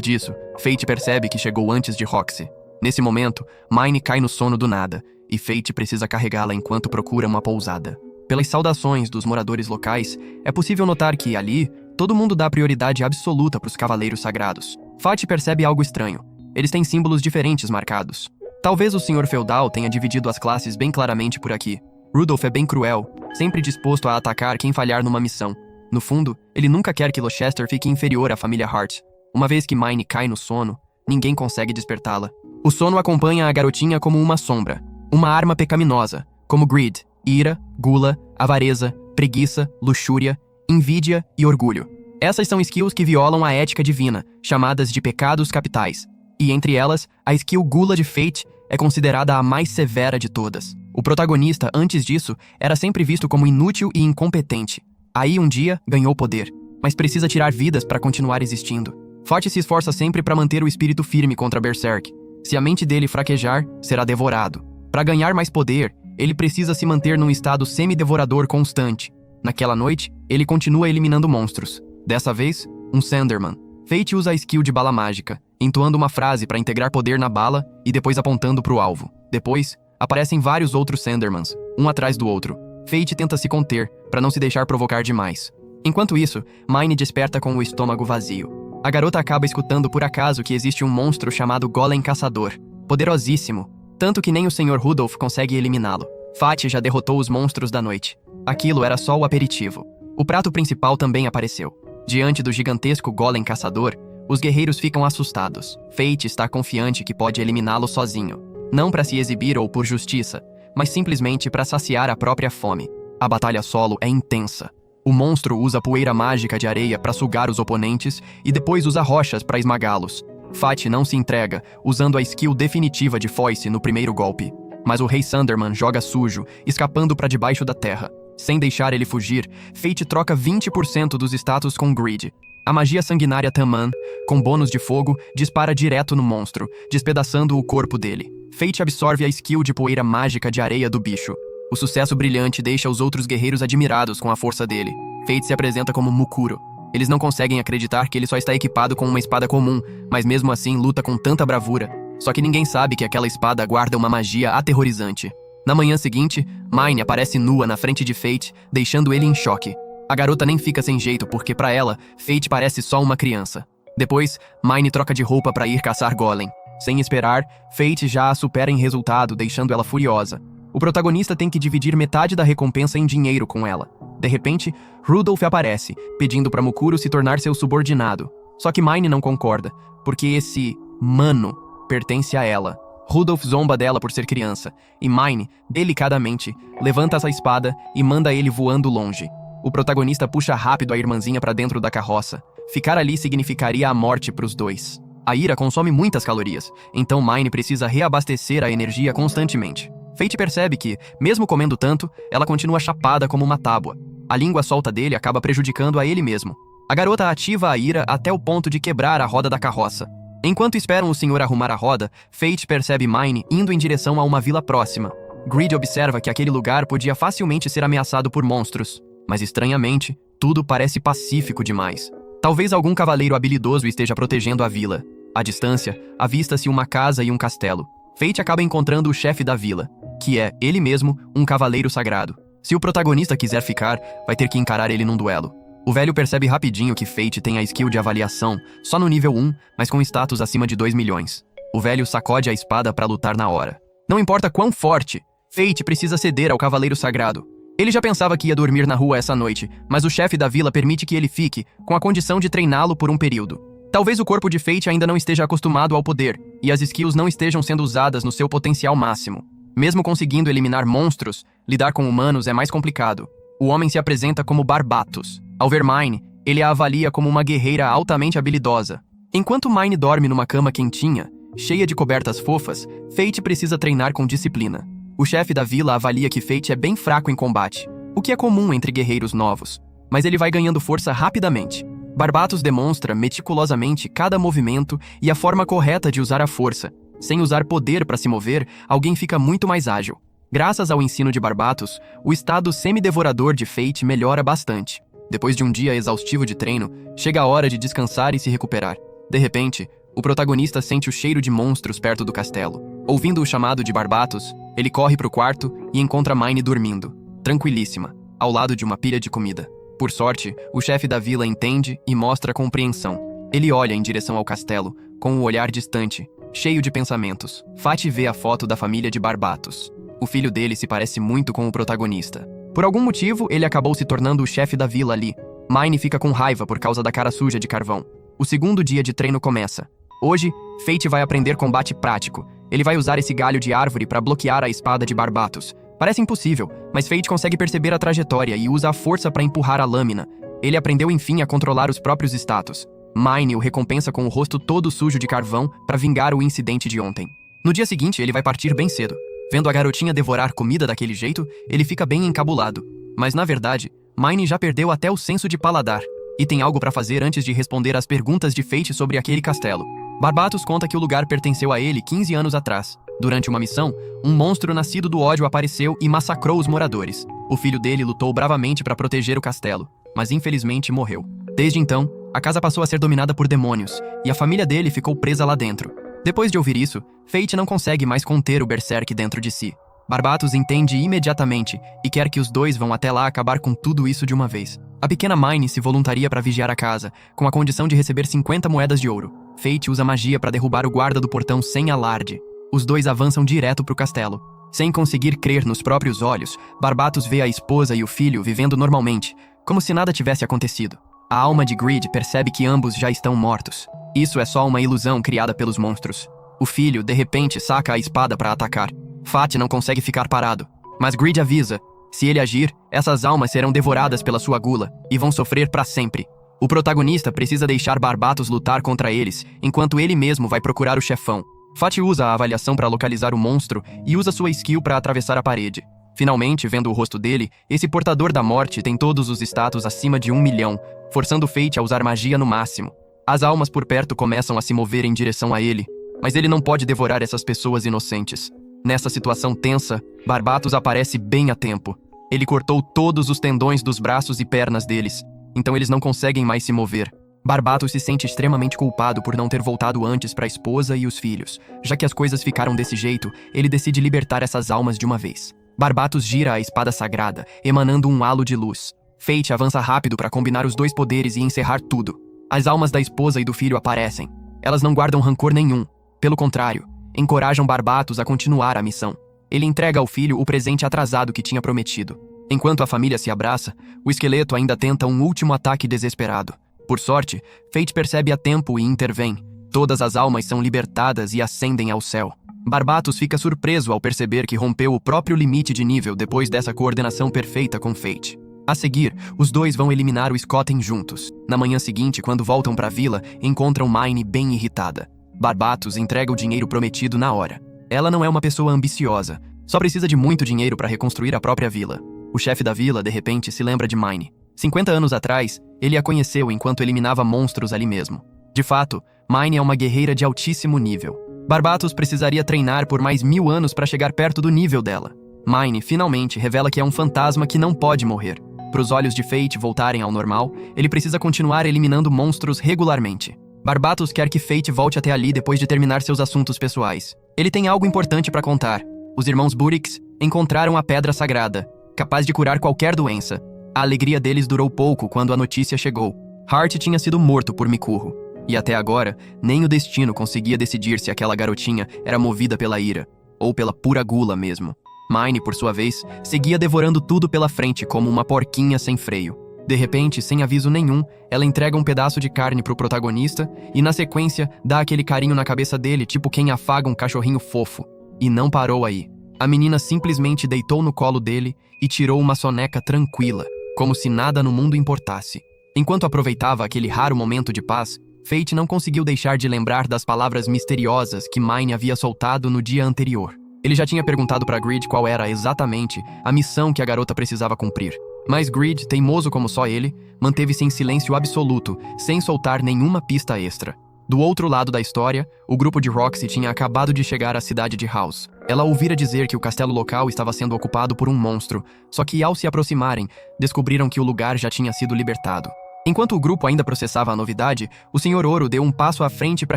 disso, Fate percebe que chegou antes de Roxy. Nesse momento, Mine cai no sono do nada, e Fate precisa carregá-la enquanto procura uma pousada. Pelas saudações dos moradores locais, é possível notar que, ali, todo mundo dá prioridade absoluta para os cavaleiros sagrados. Fate percebe algo estranho. Eles têm símbolos diferentes marcados. Talvez o senhor feudal tenha dividido as classes bem claramente por aqui. Rudolph é bem cruel, sempre disposto a atacar quem falhar numa missão. No fundo, ele nunca quer que Leicester fique inferior à família Hart. Uma vez que Mine cai no sono, ninguém consegue despertá-la. O sono acompanha a garotinha como uma sombra, uma arma pecaminosa, como greed, ira, gula, avareza, preguiça, luxúria, invídia e orgulho. Essas são skills que violam a ética divina, chamadas de pecados capitais. E entre elas, a skill gula de Fate é considerada a mais severa de todas. O protagonista, antes disso, era sempre visto como inútil e incompetente. Aí, um dia, ganhou poder, mas precisa tirar vidas para continuar existindo. Fate se esforça sempre para manter o espírito firme contra Berserk. Se a mente dele fraquejar, será devorado. Para ganhar mais poder, ele precisa se manter num estado semi-devorador constante. Naquela noite, ele continua eliminando monstros. Dessa vez, um Sanderman. Fate usa a skill de bala mágica, entoando uma frase para integrar poder na bala e depois apontando para o alvo. Depois, aparecem vários outros Sandermans, um atrás do outro. Fate tenta se conter, para não se deixar provocar demais. Enquanto isso, Mine desperta com o estômago vazio. A garota acaba escutando por acaso que existe um monstro chamado Golem Caçador, poderosíssimo, tanto que nem o Sr. Rudolph consegue eliminá-lo. Fate já derrotou os monstros da noite. Aquilo era só o aperitivo. O prato principal também apareceu. Diante do gigantesco Golem Caçador, os guerreiros ficam assustados. Fate está confiante que pode eliminá-lo sozinho. Não para se exibir ou por justiça, mas simplesmente para saciar a própria fome. A batalha solo é intensa. O monstro usa poeira mágica de areia para sugar os oponentes e depois usa rochas para esmagá-los. Fate não se entrega, usando a skill definitiva de foice no primeiro golpe. Mas o Rei Sanderman joga sujo, escapando para debaixo da terra. Sem deixar ele fugir, Fate troca 20% dos status com Greed. A magia sanguinária Taman, com bônus de fogo, dispara direto no monstro, despedaçando o corpo dele. Fate absorve a skill de poeira mágica de areia do bicho. O sucesso brilhante deixa os outros guerreiros admirados com a força dele. Fate se apresenta como Mukuro. Eles não conseguem acreditar que ele só está equipado com uma espada comum, mas mesmo assim luta com tanta bravura. Só que ninguém sabe que aquela espada guarda uma magia aterrorizante. Na manhã seguinte, Mine aparece nua na frente de Fate, deixando ele em choque. A garota nem fica sem jeito porque, pra ela, Fate parece só uma criança. Depois, Mine troca de roupa para ir caçar Golem. Sem esperar, Fate já a supera em resultado, deixando ela furiosa. O protagonista tem que dividir metade da recompensa em dinheiro com ela. De repente, Rudolph aparece, pedindo para Mukuro se tornar seu subordinado. Só que Mine não concorda, porque esse mano pertence a ela. Rudolph zomba dela por ser criança, e Mine, delicadamente, levanta essa espada e manda ele voando longe. O protagonista puxa rápido a irmãzinha para dentro da carroça. Ficar ali significaria a morte para os dois. A ira consome muitas calorias, então Mine precisa reabastecer a energia constantemente. Fate percebe que, mesmo comendo tanto, ela continua chapada como uma tábua. A língua solta dele acaba prejudicando a ele mesmo. A garota ativa a ira até o ponto de quebrar a roda da carroça. Enquanto esperam o senhor arrumar a roda, Fate percebe Mine indo em direção a uma vila próxima. Greed observa que aquele lugar podia facilmente ser ameaçado por monstros. Mas estranhamente, tudo parece pacífico demais. Talvez algum cavaleiro habilidoso esteja protegendo a vila. À distância, avista-se uma casa e um castelo. Fate acaba encontrando o chefe da vila, que é, ele mesmo, um cavaleiro sagrado. Se o protagonista quiser ficar, vai ter que encarar ele num duelo. O velho percebe rapidinho que Fate tem a skill de avaliação só no nível 1, mas com status acima de 2 milhões. O velho sacode a espada para lutar na hora. Não importa quão forte, Fate precisa ceder ao cavaleiro sagrado. Ele já pensava que ia dormir na rua essa noite, mas o chefe da vila permite que ele fique, com a condição de treiná-lo por um período. Talvez o corpo de Fate ainda não esteja acostumado ao poder, e as skills não estejam sendo usadas no seu potencial máximo. Mesmo conseguindo eliminar monstros, lidar com humanos é mais complicado. O homem se apresenta como Barbatos. Ao ver Mine, ele a avalia como uma guerreira altamente habilidosa. Enquanto Mine dorme numa cama quentinha, cheia de cobertas fofas, Fate precisa treinar com disciplina. O chefe da vila avalia que Fate é bem fraco em combate, o que é comum entre guerreiros novos. mas ele vai ganhando força rapidamente. Barbatos demonstra meticulosamente cada movimento e a forma correta de usar a força. Sem usar poder para se mover, alguém fica muito mais ágil. Graças ao ensino de Barbatos, o estado semi-devorador de Fate melhora bastante. Depois de um dia exaustivo de treino, chega a hora de descansar e se recuperar. De repente, o protagonista sente o cheiro de monstros perto do castelo. Ouvindo o chamado de Barbatos, ele corre para o quarto e encontra Mine dormindo, tranquilíssima, ao lado de uma pilha de comida. Por sorte, o chefe da vila entende e mostra compreensão. Ele olha em direção ao castelo, com um olhar distante, cheio de pensamentos. Fate vê a foto da família de Barbatos. O filho dele se parece muito com o protagonista. Por algum motivo, ele acabou se tornando o chefe da vila ali. Mine fica com raiva por causa da cara suja de carvão. O segundo dia de treino começa. Hoje, Fate vai aprender combate prático. Ele vai usar esse galho de árvore para bloquear a espada de Barbatos. Parece impossível, mas Fate consegue perceber a trajetória e usa a força para empurrar a lâmina. Ele aprendeu enfim a controlar os próprios status. Mine o recompensa com o rosto todo sujo de carvão para vingar o incidente de ontem. No dia seguinte, ele vai partir bem cedo. Vendo a garotinha devorar comida daquele jeito, ele fica bem encabulado. Mas na verdade, Mine já perdeu até o senso de paladar. E tem algo para fazer antes de responder às perguntas de Fate sobre aquele castelo. Barbatos conta que o lugar pertenceu a ele 15 anos atrás. Durante uma missão, um monstro nascido do ódio apareceu e massacrou os moradores. O filho dele lutou bravamente para proteger o castelo, mas infelizmente morreu. Desde então, a casa passou a ser dominada por demônios, e a família dele ficou presa lá dentro. Depois de ouvir isso, Fate não consegue mais conter o Berserk dentro de si. Barbatos entende imediatamente e quer que os dois vão até lá acabar com tudo isso de uma vez. A pequena Mine se voluntaria para vigiar a casa, com a condição de receber 50 moedas de ouro. Fate usa magia para derrubar o guarda do portão sem alarde. Os dois avançam direto para o castelo. Sem conseguir crer nos próprios olhos, Barbatos vê a esposa e o filho vivendo normalmente, como se nada tivesse acontecido. A alma de Greed percebe que ambos já estão mortos. Isso é só uma ilusão criada pelos monstros. O filho, de repente, saca a espada para atacar. Fate não consegue ficar parado, mas Greed avisa: se ele agir, essas almas serão devoradas pela sua gula e vão sofrer para sempre. O protagonista precisa deixar Barbatos lutar contra eles, enquanto ele mesmo vai procurar o chefão. Fate usa a avaliação para localizar o monstro e usa sua skill para atravessar a parede. Finalmente, vendo o rosto dele, esse portador da morte tem todos os status acima de 1 milhão, forçando Fate a usar magia no máximo. As almas por perto começam a se mover em direção a ele, mas ele não pode devorar essas pessoas inocentes. Nessa situação tensa, Barbatos aparece bem a tempo. Ele cortou todos os tendões dos braços e pernas deles, então eles não conseguem mais se mover. Barbatos se sente extremamente culpado por não ter voltado antes para a esposa e os filhos. Já que as coisas ficaram desse jeito, ele decide libertar essas almas de uma vez. Barbatos gira a espada sagrada, emanando um halo de luz. Fate avança rápido para combinar os dois poderes e encerrar tudo. As almas da esposa e do filho aparecem. Elas não guardam rancor nenhum. Pelo contrário, encorajam Barbatos a continuar a missão. Ele entrega ao filho o presente atrasado que tinha prometido. Enquanto a família se abraça, o esqueleto ainda tenta um último ataque desesperado. Por sorte, Fate percebe a tempo e intervém. Todas as almas são libertadas e ascendem ao céu. Barbatos fica surpreso ao perceber que rompeu o próprio limite de nível depois dessa coordenação perfeita com Fate. A seguir, os dois vão eliminar o Skotten juntos. Na manhã seguinte, quando voltam para a vila, encontram Mine bem irritada. Barbatos entrega o dinheiro prometido na hora. Ela não é uma pessoa ambiciosa, só precisa de muito dinheiro para reconstruir a própria vila. O chefe da vila, de repente, se lembra de Mine. 50 anos atrás, ele a conheceu enquanto eliminava monstros ali mesmo. De fato, Mine é uma guerreira de altíssimo nível. Barbatos precisaria treinar por mais 1000 anos para chegar perto do nível dela. Mine finalmente revela que é um fantasma que não pode morrer. Para os olhos de Fate voltarem ao normal, ele precisa continuar eliminando monstros regularmente. Barbatos quer que Fate volte até ali depois de terminar seus assuntos pessoais. Ele tem algo importante para contar. Os irmãos Burix encontraram a Pedra Sagrada, capaz de curar qualquer doença. A alegria deles durou pouco quando a notícia chegou. Hart tinha sido morto por Mikuro. E até agora, nem o destino conseguia decidir se aquela garotinha era movida pela ira, ou pela pura gula mesmo. Mine, por sua vez, seguia devorando tudo pela frente como uma porquinha sem freio. De repente, sem aviso nenhum, ela entrega um pedaço de carne pro protagonista e, na sequência, dá aquele carinho na cabeça dele, tipo quem afaga um cachorrinho fofo. E não parou aí. A menina simplesmente deitou no colo dele e tirou uma soneca tranquila, como se nada no mundo importasse. Enquanto aproveitava aquele raro momento de paz, Fate não conseguiu deixar de lembrar das palavras misteriosas que Mine havia soltado no dia anterior. Ele já tinha perguntado para Greed qual era exatamente a missão que a garota precisava cumprir. Mas Greed, teimoso como só ele, manteve-se em silêncio absoluto, sem soltar nenhuma pista extra. Do outro lado da história, o grupo de Roxy tinha acabado de chegar à cidade de House. Ela ouvira dizer que o castelo local estava sendo ocupado por um monstro, só que ao se aproximarem, descobriram que o lugar já tinha sido libertado. Enquanto o grupo ainda processava a novidade, o Sr. Oro deu um passo à frente para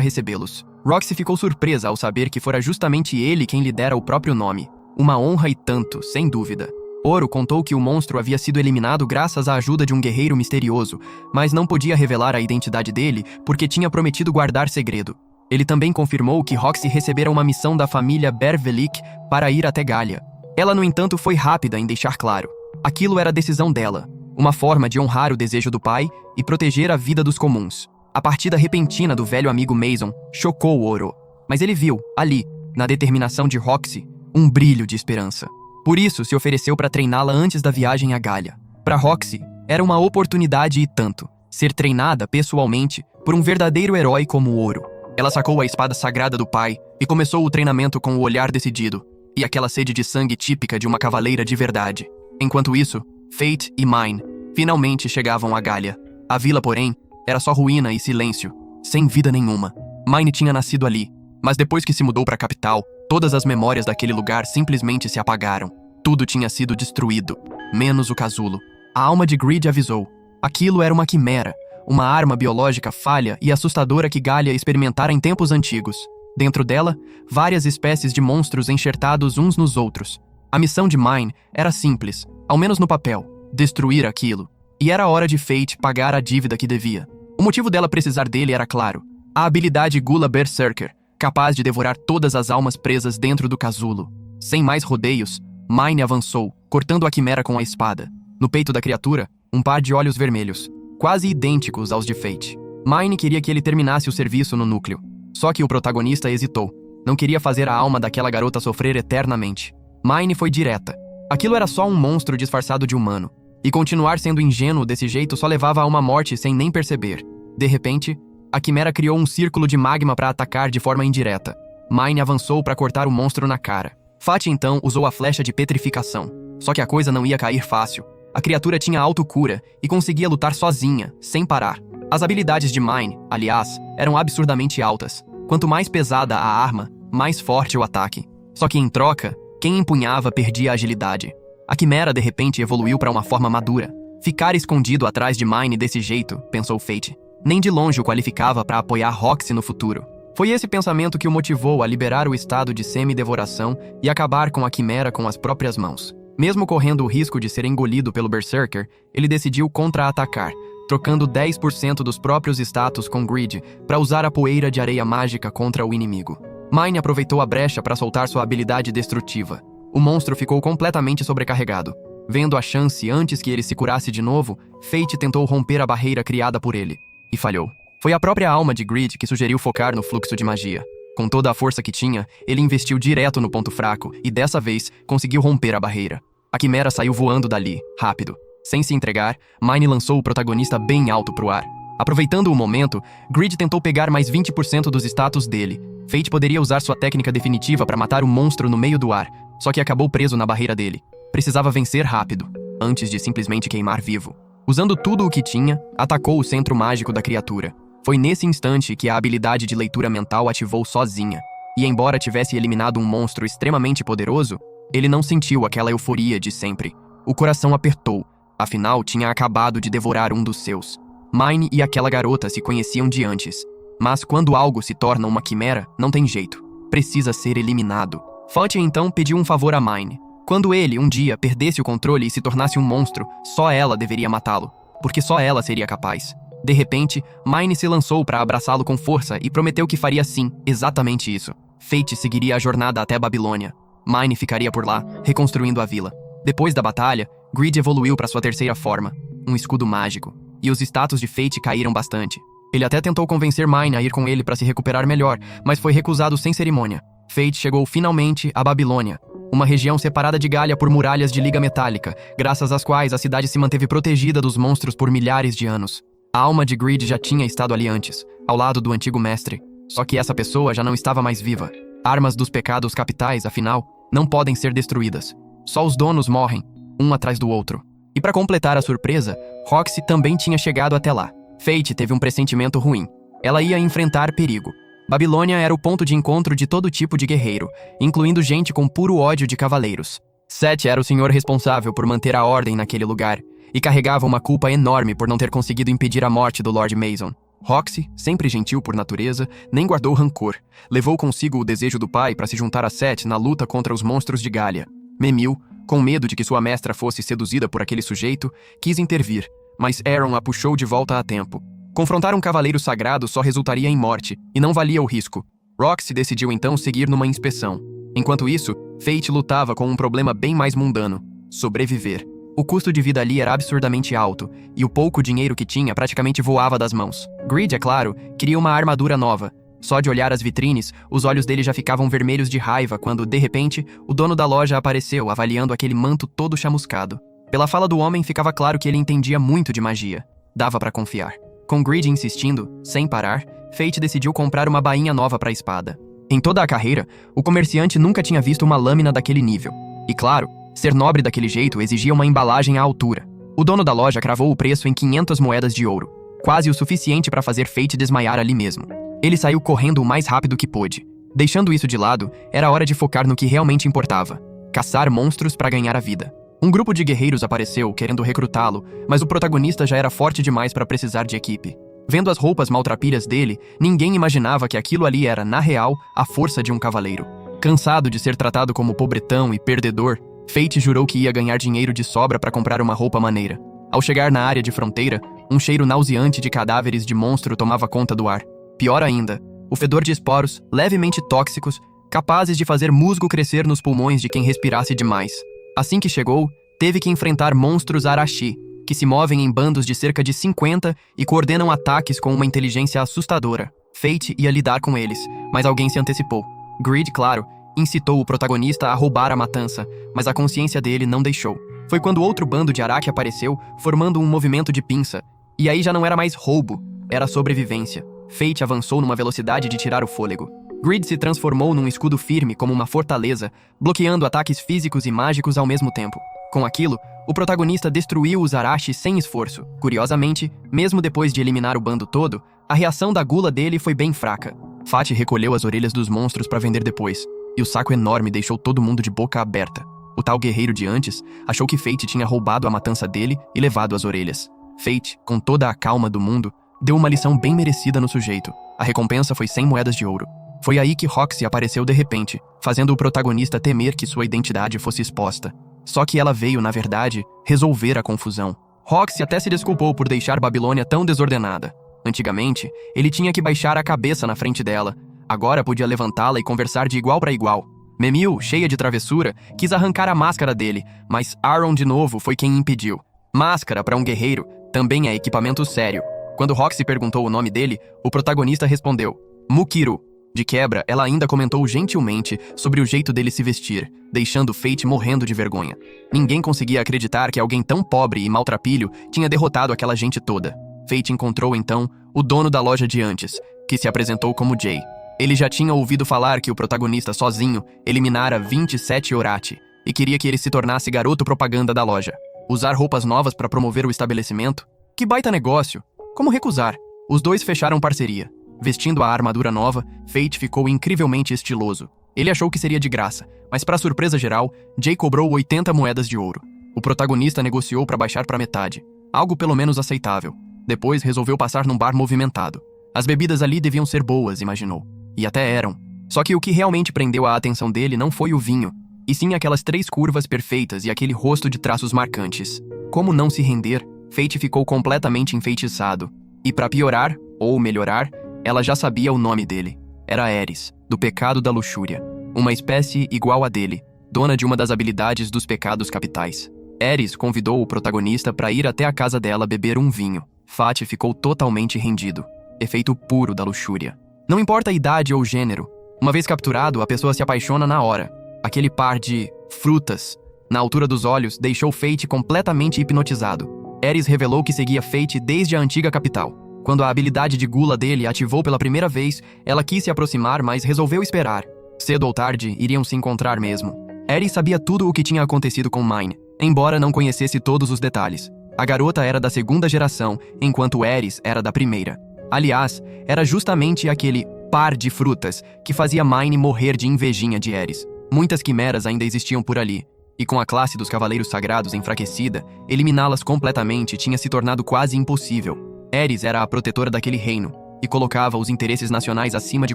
recebê-los. Roxy ficou surpresa ao saber que fora justamente ele quem lhe dera o próprio nome. Uma honra e tanto, sem dúvida. Oro contou que o monstro havia sido eliminado graças à ajuda de um guerreiro misterioso, mas não podia revelar a identidade dele porque tinha prometido guardar segredo. Ele também confirmou que Roxy recebera uma missão da família Bervelik para ir até Galia. Ela, no entanto, foi rápida em deixar claro. Aquilo era decisão dela, uma forma de honrar o desejo do pai e proteger a vida dos comuns. A partida repentina do velho amigo Mason chocou Oro, mas ele viu, ali, na determinação de Roxy, um brilho de esperança. Por isso, se ofereceu para treiná-la antes da viagem a Galia. Para Roxy, era uma oportunidade e tanto, ser treinada pessoalmente por um verdadeiro herói como Oro. Ela sacou a espada sagrada do pai e começou o treinamento com o olhar decidido e aquela sede de sangue típica de uma cavaleira de verdade. Enquanto isso, Fate e Mine finalmente chegavam a Galia. A vila, porém, era só ruína e silêncio, sem vida nenhuma. Mine tinha nascido ali, mas depois que se mudou para a capital, todas as memórias daquele lugar simplesmente se apagaram. Tudo tinha sido destruído, menos o casulo. A alma de Greed avisou. Aquilo era uma quimera, uma arma biológica falha e assustadora que Galia experimentara em tempos antigos. Dentro dela, várias espécies de monstros enxertados uns nos outros. A missão de Mine era simples, ao menos no papel, destruir aquilo. E era hora de Fate pagar a dívida que devia. O motivo dela precisar dele era claro. A habilidade Gula Berserker, capaz de devorar todas as almas presas dentro do casulo. Sem mais rodeios, Mine avançou, cortando a quimera com a espada. No peito da criatura, um par de olhos vermelhos, quase idênticos aos de Fate. Mine queria que ele terminasse o serviço no núcleo. Só que o protagonista hesitou. Não queria fazer a alma daquela garota sofrer eternamente. Mine foi direta. Aquilo era só um monstro disfarçado de humano. E continuar sendo ingênuo desse jeito só levava a uma morte sem nem perceber. De repente, a quimera criou um círculo de magma para atacar de forma indireta. Mine avançou para cortar o monstro na cara. Fate então usou a flecha de petrificação. Só que a coisa não ia cair fácil. A criatura tinha autocura e conseguia lutar sozinha, sem parar. As habilidades de Mine, aliás, eram absurdamente altas. Quanto mais pesada a arma, mais forte o ataque. Só que em troca, quem empunhava perdia a agilidade. A quimera de repente evoluiu para uma forma madura. Ficar escondido atrás de Mine desse jeito, pensou Fate, nem de longe o qualificava para apoiar Roxy no futuro. Foi esse pensamento que o motivou a liberar o estado de semi-devoração e acabar com a quimera com as próprias mãos. Mesmo correndo o risco de ser engolido pelo Berserker, ele decidiu contra-atacar, trocando 10% dos próprios status com Greed para usar a poeira de areia mágica contra o inimigo. Mine aproveitou a brecha para soltar sua habilidade destrutiva. O monstro ficou completamente sobrecarregado. Vendo a chance antes que ele se curasse de novo, Fate tentou romper a barreira criada por ele. E falhou. Foi a própria alma de Greed que sugeriu focar no fluxo de magia. Com toda a força que tinha, ele investiu direto no ponto fraco e, dessa vez, conseguiu romper a barreira. A quimera saiu voando dali, rápido. Sem se entregar, Mine lançou o protagonista bem alto pro ar. Aproveitando o momento, Greed tentou pegar mais 20% dos status dele. Fate poderia usar sua técnica definitiva para matar o monstro no meio do ar, só que acabou preso na barreira dele. Precisava vencer rápido, antes de simplesmente queimar vivo. Usando tudo o que tinha, atacou o centro mágico da criatura. Foi nesse instante que a habilidade de leitura mental ativou sozinha. E embora tivesse eliminado um monstro extremamente poderoso, ele não sentiu aquela euforia de sempre. O coração apertou, afinal tinha acabado de devorar um dos seus. Mine e aquela garota se conheciam de antes. Mas quando algo se torna uma quimera, não tem jeito. Precisa ser eliminado. Fate então pediu um favor a Mine. Quando ele, um dia, perdesse o controle e se tornasse um monstro, só ela deveria matá-lo, porque só ela seria capaz. De repente, Mine se lançou para abraçá-lo com força e prometeu que faria sim, exatamente isso. Fate seguiria a jornada até Babilônia. Mine ficaria por lá, reconstruindo a vila. Depois da batalha, Greed evoluiu para sua terceira forma, um escudo mágico, e os status de Fate caíram bastante. Ele até tentou convencer Mine a ir com ele para se recuperar melhor, mas foi recusado sem cerimônia. Fate chegou finalmente a Babilônia, uma região separada de Galia por muralhas de liga metálica, graças às quais a cidade se manteve protegida dos monstros por milhares de anos. A alma de Greed já tinha estado ali antes, ao lado do antigo mestre. Só que essa pessoa já não estava mais viva. Armas dos pecados capitais, afinal, não podem ser destruídas. Só os donos morrem, um atrás do outro. E para completar a surpresa, Roxy também tinha chegado até lá. Fate teve um pressentimento ruim. Ela ia enfrentar perigo. Babilônia era o ponto de encontro de todo tipo de guerreiro, incluindo gente com puro ódio de cavaleiros. Seth era o senhor responsável por manter a ordem naquele lugar, e carregava uma culpa enorme por não ter conseguido impedir a morte do Lord Mason. Roxy, sempre gentil por natureza, nem guardou rancor. Levou consigo o desejo do pai para se juntar a Seth na luta contra os monstros de Galia. Memil, com medo de que sua mestra fosse seduzida por aquele sujeito, quis intervir, mas Aaron a puxou de volta a tempo. Confrontar um cavaleiro sagrado só resultaria em morte, e não valia o risco. Roxy decidiu então seguir numa inspeção. Enquanto isso, Fate lutava com um problema bem mais mundano: sobreviver. O custo de vida ali era absurdamente alto, e o pouco dinheiro que tinha praticamente voava das mãos. Greed, é claro, queria uma armadura nova. Só de olhar as vitrines, os olhos dele já ficavam vermelhos de raiva quando, de repente, o dono da loja apareceu, avaliando aquele manto todo chamuscado. Pela fala do homem, ficava claro que ele entendia muito de magia. Dava pra confiar. Com Greed insistindo, sem parar, Fate decidiu comprar uma bainha nova para a espada. Em toda a carreira, o comerciante nunca tinha visto uma lâmina daquele nível. E claro, ser nobre daquele jeito exigia uma embalagem à altura. O dono da loja cravou o preço em 500 moedas de ouro, quase o suficiente para fazer Fate desmaiar ali mesmo. Ele saiu correndo o mais rápido que pôde. Deixando isso de lado, era hora de focar no que realmente importava: caçar monstros para ganhar a vida. Um grupo de guerreiros apareceu, querendo recrutá-lo, mas o protagonista já era forte demais para precisar de equipe. Vendo as roupas maltrapilhas dele, ninguém imaginava que aquilo ali era, na real, a força de um cavaleiro. Cansado de ser tratado como pobretão e perdedor, Fate jurou que ia ganhar dinheiro de sobra para comprar uma roupa maneira. Ao chegar na área de fronteira, um cheiro nauseante de cadáveres de monstro tomava conta do ar. Pior ainda, o fedor de esporos, levemente tóxicos, capazes de fazer musgo crescer nos pulmões de quem respirasse demais. Assim que chegou, teve que enfrentar monstros Arashi, que se movem em bandos de cerca de 50 e coordenam ataques com uma inteligência assustadora. Fate ia lidar com eles, mas alguém se antecipou. Greed, claro, incitou o protagonista a roubar a matança, mas a consciência dele não deixou. Foi quando outro bando de Araki apareceu, formando um movimento de pinça. E aí já não era mais roubo, era sobrevivência. Fate avançou numa velocidade de tirar o fôlego. Greed se transformou num escudo firme como uma fortaleza, bloqueando ataques físicos e mágicos ao mesmo tempo. Com aquilo, o protagonista destruiu os Arashi sem esforço. Curiosamente, mesmo depois de eliminar o bando todo, a reação da gula dele foi bem fraca. Fate recolheu as orelhas dos monstros para vender depois, e o saco enorme deixou todo mundo de boca aberta. O tal guerreiro de antes achou que Fate tinha roubado a matança dele e levado as orelhas. Fate, com toda a calma do mundo, deu uma lição bem merecida no sujeito. A recompensa foi 100 moedas de ouro. Foi aí que Roxy apareceu de repente, fazendo o protagonista temer que sua identidade fosse exposta. Só que ela veio, na verdade, resolver a confusão. Roxy até se desculpou por deixar Babilônia tão desordenada. Antigamente, ele tinha que baixar a cabeça na frente dela. Agora podia levantá-la e conversar de igual para igual. Memil, cheia de travessura, quis arrancar a máscara dele, mas Aaron de novo foi quem impediu. Máscara, para um guerreiro, também é equipamento sério. Quando Roxy perguntou o nome dele, o protagonista respondeu: Mukiru. De quebra, ela ainda comentou gentilmente sobre o jeito dele se vestir, deixando Fate morrendo de vergonha. Ninguém conseguia acreditar que alguém tão pobre e maltrapilho tinha derrotado aquela gente toda. Fate encontrou, então, o dono da loja de antes, que se apresentou como Jay. Ele já tinha ouvido falar que o protagonista sozinho eliminara 27 Orachi, e queria que ele se tornasse garoto propaganda da loja. Usar roupas novas para promover o estabelecimento? Que baita negócio! Como recusar? Os dois fecharam parceria. Vestindo a armadura nova, Fate ficou incrivelmente estiloso. Ele achou que seria de graça, mas para surpresa geral, Jay cobrou 80 moedas de ouro. O protagonista negociou para baixar para metade, algo pelo menos aceitável. Depois resolveu passar num bar movimentado. As bebidas ali deviam ser boas, imaginou. E até eram. Só que o que realmente prendeu a atenção dele não foi o vinho, e sim aquelas 3 curvas perfeitas e aquele rosto de traços marcantes. Como não se render, Fate ficou completamente enfeitiçado. E para piorar, ou melhorar, ela já sabia o nome dele. Era Ares, do pecado da luxúria. Uma espécie igual a dele, dona de uma das habilidades dos pecados capitais. Ares convidou o protagonista para ir até a casa dela beber um vinho. Fate ficou totalmente rendido. Efeito puro da luxúria. Não importa a idade ou gênero. Uma vez capturado, a pessoa se apaixona na hora. Aquele par de frutas na altura dos olhos deixou Fate completamente hipnotizado. Ares revelou que seguia Fate desde a antiga capital. Quando a habilidade de gula dele ativou pela primeira vez, ela quis se aproximar, mas resolveu esperar. Cedo ou tarde, iriam se encontrar mesmo. Ares sabia tudo o que tinha acontecido com Mine. embora não conhecesse todos os detalhes. A garota era da segunda geração, enquanto Ares era da primeira. Aliás, era justamente aquele par de frutas que fazia Mine morrer de invejinha de Ares. Muitas quimeras ainda existiam por ali, e com a classe dos Cavaleiros Sagrados enfraquecida, eliminá-las completamente tinha se tornado quase impossível. Ares era a protetora daquele reino, e colocava os interesses nacionais acima de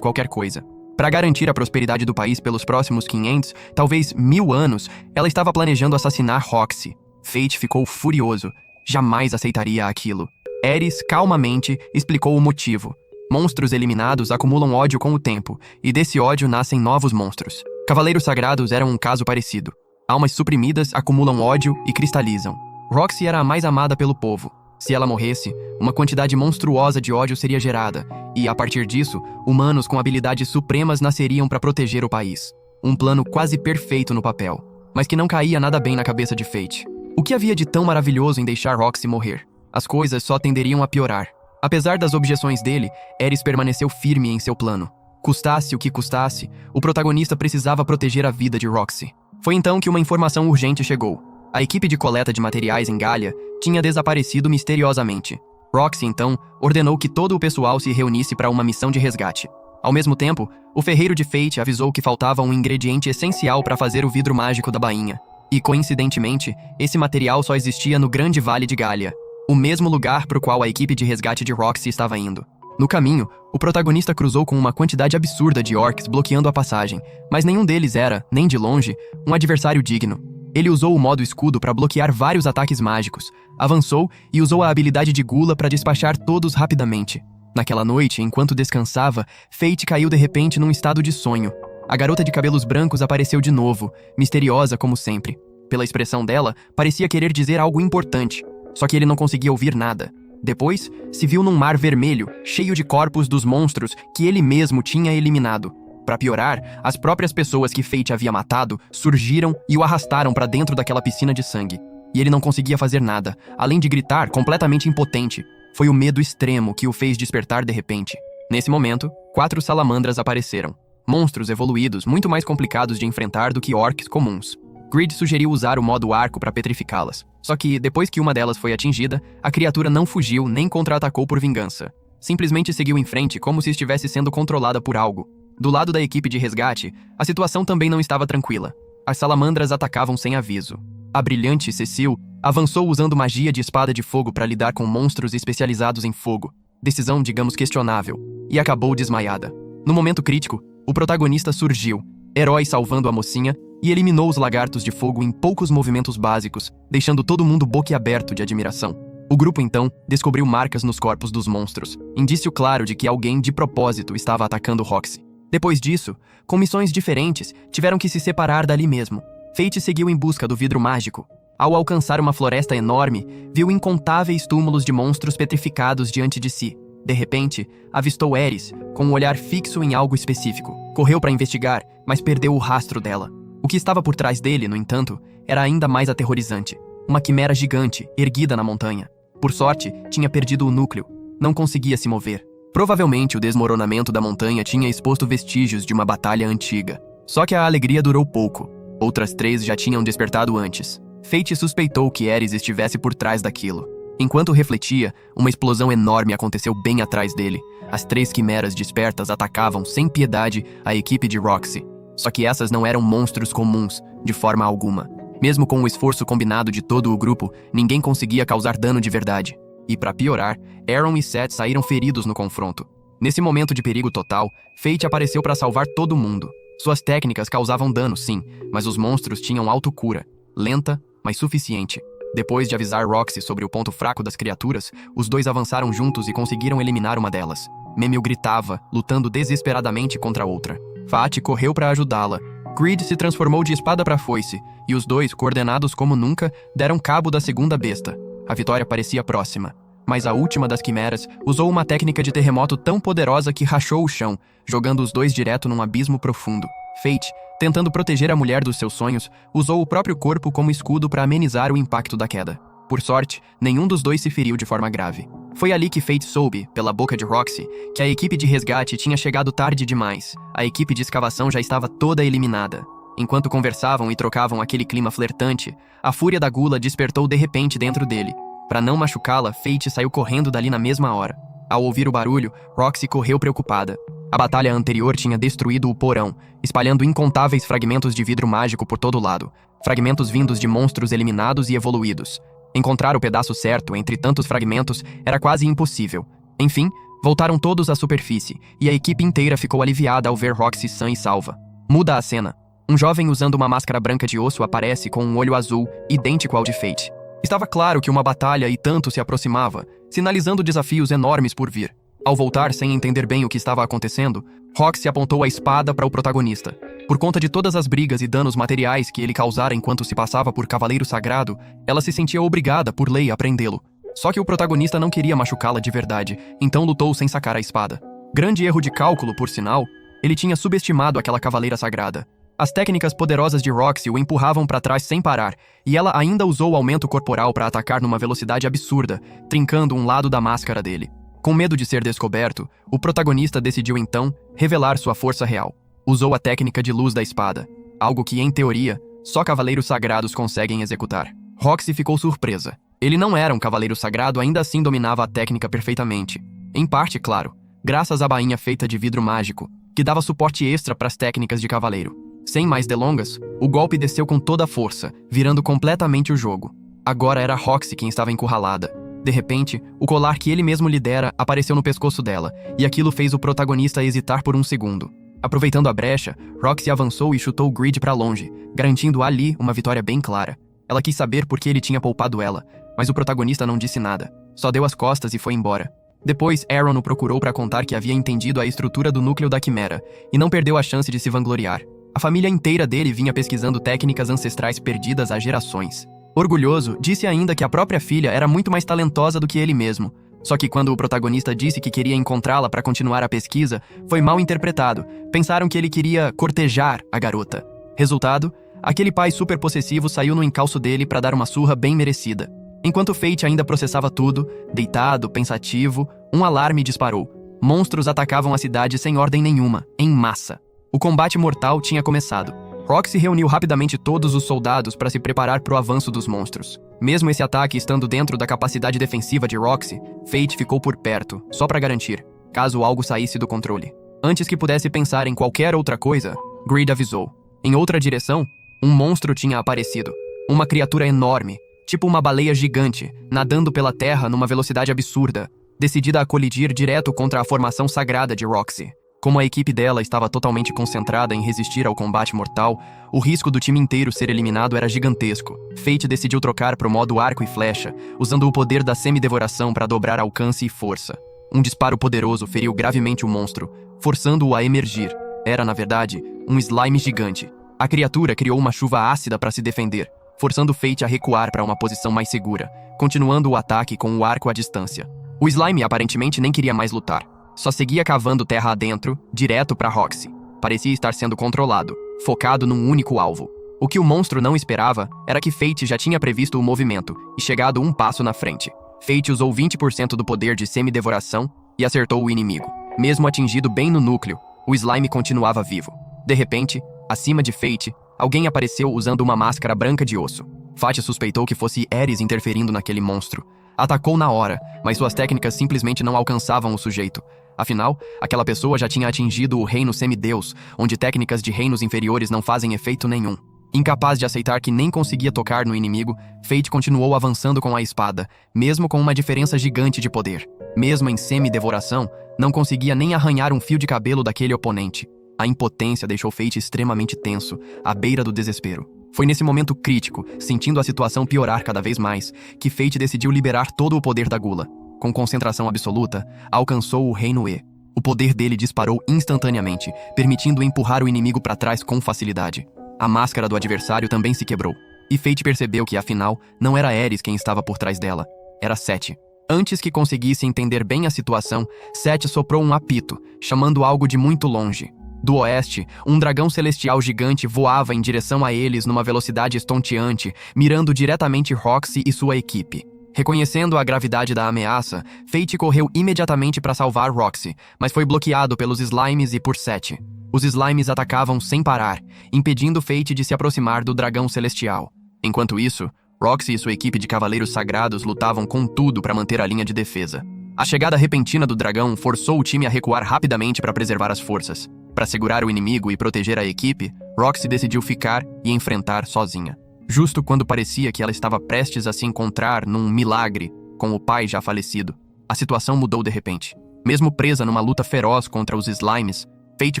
qualquer coisa. Para garantir a prosperidade do país pelos próximos 500, talvez 1000 anos, ela estava planejando assassinar Roxy. Fate ficou furioso. Jamais aceitaria aquilo. Ares, calmamente, explicou o motivo. Monstros eliminados acumulam ódio com o tempo, e desse ódio nascem novos monstros. Cavaleiros Sagrados eram um caso parecido. Almas suprimidas acumulam ódio e cristalizam. Roxy era a mais amada pelo povo. Se ela morresse, uma quantidade monstruosa de ódio seria gerada, e, a partir disso, humanos com habilidades supremas nasceriam para proteger o país. Um plano quase perfeito no papel, mas que não caía nada bem na cabeça de Fate. O que havia de tão maravilhoso em deixar Roxy morrer? As coisas só tenderiam a piorar. Apesar das objeções dele, Ares permaneceu firme em seu plano. Custasse o que custasse, o protagonista precisava proteger a vida de Roxy. Foi então que uma informação urgente chegou. A equipe de coleta de materiais em Galia tinha desaparecido misteriosamente. Roxy, então, ordenou que todo o pessoal se reunisse para uma missão de resgate. Ao mesmo tempo, o ferreiro de Fate avisou que faltava um ingrediente essencial para fazer o vidro mágico da bainha. E, coincidentemente, esse material só existia no Grande Vale de Galia, o mesmo lugar para o qual a equipe de resgate de Roxy estava indo. No caminho, o protagonista cruzou com uma quantidade absurda de orcs bloqueando a passagem, mas nenhum deles era, nem de longe, um adversário digno. Ele usou o modo escudo para bloquear vários ataques mágicos, avançou e usou a habilidade de Gula para despachar todos rapidamente. Naquela noite, enquanto descansava, Fate caiu de repente num estado de sonho. A garota de cabelos brancos apareceu de novo, misteriosa como sempre. Pela expressão dela, parecia querer dizer algo importante, só que ele não conseguia ouvir nada. Depois, se viu num mar vermelho, cheio de corpos dos monstros que ele mesmo tinha eliminado. Para piorar, as próprias pessoas que Fate havia matado surgiram e o arrastaram para dentro daquela piscina de sangue. E ele não conseguia fazer nada, além de gritar completamente impotente. Foi o medo extremo que o fez despertar de repente. Nesse momento, 4 salamandras apareceram. Monstros evoluídos muito mais complicados de enfrentar do que orcs comuns. Grid sugeriu usar o modo arco para petrificá-las. Só que, depois que uma delas foi atingida, a criatura não fugiu nem contra-atacou por vingança. Simplesmente seguiu em frente como se estivesse sendo controlada por algo. Do lado da equipe de resgate, a situação também não estava tranquila. As salamandras atacavam sem aviso. A brilhante Cecil avançou usando magia de espada de fogo para lidar com monstros especializados em fogo. Decisão, digamos, questionável. E acabou desmaiada. No momento crítico, o protagonista surgiu, herói salvando a mocinha, e eliminou os lagartos de fogo em poucos movimentos básicos, deixando todo mundo boquiaberto de admiração. O grupo, então, descobriu marcas nos corpos dos monstros, indício claro de que alguém de propósito estava atacando Roxy. Depois disso, com missões diferentes, tiveram que se separar dali mesmo. Fate seguiu em busca do vidro mágico. Ao alcançar uma floresta enorme, viu incontáveis túmulos de monstros petrificados diante de si. De repente, avistou Ares, com um olhar fixo em algo específico. Correu para investigar, mas perdeu o rastro dela. O que estava por trás dele, no entanto, era ainda mais aterrorizante. Uma quimera gigante, erguida na montanha. Por sorte, tinha perdido o núcleo. Não conseguia se mover. Provavelmente o desmoronamento da montanha tinha exposto vestígios de uma batalha antiga. Só que a alegria durou pouco. Outras 3 já tinham despertado antes. Fate suspeitou que Ares estivesse por trás daquilo. Enquanto refletia, uma explosão enorme aconteceu bem atrás dele. As 3 quimeras despertas atacavam sem piedade a equipe de Roxy. Só que essas não eram monstros comuns, de forma alguma. Mesmo com o esforço combinado de todo o grupo, ninguém conseguia causar dano de verdade. E para piorar, Aaron e Seth saíram feridos no confronto. Nesse momento de perigo total, Fate apareceu para salvar todo mundo. Suas técnicas causavam dano, sim, mas os monstros tinham autocura. Lenta, mas suficiente. Depois de avisar Roxy sobre o ponto fraco das criaturas, os dois avançaram juntos e conseguiram eliminar uma delas. Memil gritava, lutando desesperadamente contra a outra. Fate correu para ajudá-la. Grid se transformou de espada para foice, e os dois, coordenados como nunca, deram cabo da segunda besta. A vitória parecia próxima. Mas a última das quimeras usou uma técnica de terremoto tão poderosa que rachou o chão, jogando os dois direto num abismo profundo. Fate, tentando proteger a mulher dos seus sonhos, usou o próprio corpo como escudo para amenizar o impacto da queda. Por sorte, nenhum dos dois se feriu de forma grave. Foi ali que Fate soube, pela boca de Roxy, que a equipe de resgate tinha chegado tarde demais. A equipe de escavação já estava toda eliminada. Enquanto conversavam e trocavam aquele clima flertante, a fúria da gula despertou de repente dentro dele. Para não machucá-la, Fate saiu correndo dali na mesma hora. Ao ouvir o barulho, Roxy correu preocupada. A batalha anterior tinha destruído o porão, espalhando incontáveis fragmentos de vidro mágico por todo lado. Fragmentos vindos de monstros eliminados e evoluídos. Encontrar o pedaço certo entre tantos fragmentos era quase impossível. Enfim, voltaram todos à superfície, e a equipe inteira ficou aliviada ao ver Roxy sã e salva. Muda a cena. Um jovem usando uma máscara branca de osso aparece com um olho azul, idêntico ao de Fate. Estava claro que uma batalha e tanto se aproximava, sinalizando desafios enormes por vir. Ao voltar sem entender bem o que estava acontecendo, Roxy apontou a espada para o protagonista. Por conta de todas as brigas e danos materiais que ele causara enquanto se passava por cavaleiro sagrado, ela se sentia obrigada por lei a prendê-lo. Só que o protagonista não queria machucá-la de verdade, então lutou sem sacar a espada. Grande erro de cálculo, por sinal, ele tinha subestimado aquela cavaleira sagrada. As técnicas poderosas de Roxy o empurravam para trás sem parar, e ela ainda usou o aumento corporal para atacar numa velocidade absurda, trincando um lado da máscara dele. Com medo de ser descoberto, o protagonista decidiu então revelar sua força real. Usou a técnica de luz da espada, algo que, em teoria, só cavaleiros sagrados conseguem executar. Roxy ficou surpresa. Ele não era um cavaleiro sagrado, ainda assim dominava a técnica perfeitamente. Em parte, claro, graças à bainha feita de vidro mágico, que dava suporte extra para as técnicas de cavaleiro. Sem mais delongas, o golpe desceu com toda a força, virando completamente o jogo. Agora era Roxy quem estava encurralada. De repente, o colar que ele mesmo lhe dera apareceu no pescoço dela, e aquilo fez o protagonista hesitar por um segundo. Aproveitando a brecha, Roxy avançou e chutou o Grid para longe, garantindo ali uma vitória bem clara. Ela quis saber por que ele tinha poupado ela, mas o protagonista não disse nada, só deu as costas e foi embora. Depois, Aaron o procurou para contar que havia entendido a estrutura do núcleo da Quimera, e não perdeu a chance de se vangloriar. A família inteira dele vinha pesquisando técnicas ancestrais perdidas há gerações. Orgulhoso, disse ainda que a própria filha era muito mais talentosa do que ele mesmo. Só que quando o protagonista disse que queria encontrá-la para continuar a pesquisa, foi mal interpretado. Pensaram que ele queria cortejar a garota. Resultado, aquele pai super possessivo saiu no encalço dele para dar uma surra bem merecida. Enquanto Fate ainda processava tudo, deitado, pensativo, um alarme disparou. Monstros atacavam a cidade sem ordem nenhuma, em massa. O combate mortal tinha começado. Roxy reuniu rapidamente todos os soldados para se preparar para o avanço dos monstros. Mesmo esse ataque estando dentro da capacidade defensiva de Roxy, Fate ficou por perto, só para garantir, caso algo saísse do controle. Antes que pudesse pensar em qualquer outra coisa, Grid avisou. Em outra direção, um monstro tinha aparecido. Uma criatura enorme, tipo uma baleia gigante, nadando pela terra numa velocidade absurda, decidida a colidir direto contra a formação sagrada de Roxy. Como a equipe dela estava totalmente concentrada em resistir ao combate mortal, o risco do time inteiro ser eliminado era gigantesco. Fate decidiu trocar para o modo arco e flecha, usando o poder da semi-devoração para dobrar alcance e força. Um disparo poderoso feriu gravemente o monstro, forçando-o a emergir. Era, na verdade, um slime gigante. A criatura criou uma chuva ácida para se defender, forçando Fate a recuar para uma posição mais segura, continuando o ataque com o arco à distância. O slime aparentemente nem queria mais lutar. Só seguia cavando terra adentro, direto para Roxy. Parecia estar sendo controlado, focado num único alvo. O que o monstro não esperava era que Fate já tinha previsto o movimento e chegado um passo na frente. Fate usou 20% do poder de semi-devoração e acertou o inimigo. Mesmo atingido bem no núcleo, o slime continuava vivo. De repente, acima de Fate, alguém apareceu usando uma máscara branca de osso. Fate suspeitou que fosse Ares interferindo naquele monstro. Atacou na hora, mas suas técnicas simplesmente não alcançavam o sujeito. Afinal, aquela pessoa já tinha atingido o reino semideus, onde técnicas de reinos inferiores não fazem efeito nenhum. Incapaz de aceitar que nem conseguia tocar no inimigo, Fate continuou avançando com a espada, mesmo com uma diferença gigante de poder. Mesmo em semi-devoração, não conseguia nem arranhar um fio de cabelo daquele oponente. A impotência deixou Fate extremamente tenso, à beira do desespero. Foi nesse momento crítico, sentindo a situação piorar cada vez mais, que Fate decidiu liberar todo o poder da gula. Com concentração absoluta, alcançou o Reino E. O poder dele disparou instantaneamente, permitindo empurrar o inimigo para trás com facilidade. A máscara do adversário também se quebrou, e Fate percebeu que, afinal, não era Ares quem estava por trás dela, era Sete. Antes que conseguisse entender bem a situação, Sete soprou um apito, chamando algo de muito longe. Do oeste, um dragão celestial gigante voava em direção a eles numa velocidade estonteante, mirando diretamente Roxy e sua equipe. Reconhecendo a gravidade da ameaça, Fate correu imediatamente para salvar Roxy, mas foi bloqueado pelos Slimes e por Seth. Os Slimes atacavam sem parar, impedindo Fate de se aproximar do dragão celestial. Enquanto isso, Roxy e sua equipe de cavaleiros sagrados lutavam com tudo para manter a linha de defesa. A chegada repentina do dragão forçou o time a recuar rapidamente para preservar as forças. Para segurar o inimigo e proteger a equipe, Roxy decidiu ficar e enfrentar sozinha. Justo quando parecia que ela estava prestes a se encontrar num milagre com o pai já falecido, a situação mudou de repente. Mesmo presa numa luta feroz contra os Slimes, Fate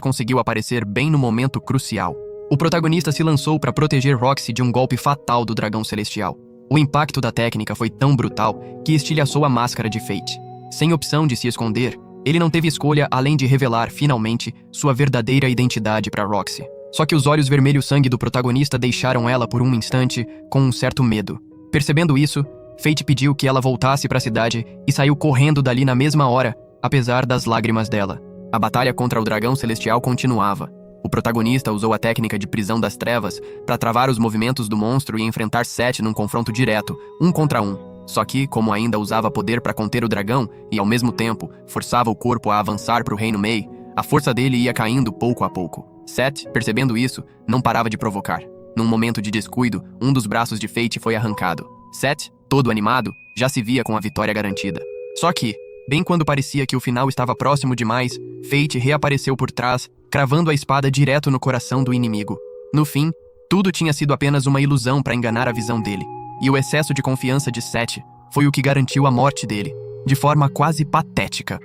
conseguiu aparecer bem no momento crucial. O protagonista se lançou para proteger Roxy de um golpe fatal do dragão celestial. O impacto da técnica foi tão brutal que estilhaçou a máscara de Fate. Sem opção de se esconder, ele não teve escolha além de revelar, finalmente, sua verdadeira identidade para Roxy. Só que os olhos vermelho-sangue do protagonista deixaram ela por um instante com um certo medo. Percebendo isso, Fate pediu que ela voltasse para a cidade e saiu correndo dali na mesma hora, apesar das lágrimas dela. A batalha contra o dragão celestial continuava. O protagonista usou a técnica de prisão das trevas para travar os movimentos do monstro e enfrentar Seth num confronto direto, 1 contra 1. Só que, como ainda usava poder para conter o dragão e, ao mesmo tempo, forçava o corpo a avançar para o Reino Mei, a força dele ia caindo pouco a pouco. Seth, percebendo isso, não parava de provocar. Num momento de descuido, um dos braços de Fate foi arrancado. Seth, todo animado, já se via com a vitória garantida. Só que, bem quando parecia que o final estava próximo demais, Fate reapareceu por trás, cravando a espada direto no coração do inimigo. No fim, tudo tinha sido apenas uma ilusão para enganar a visão dele. E o excesso de confiança de Seth foi o que garantiu a morte dele, de forma quase patética.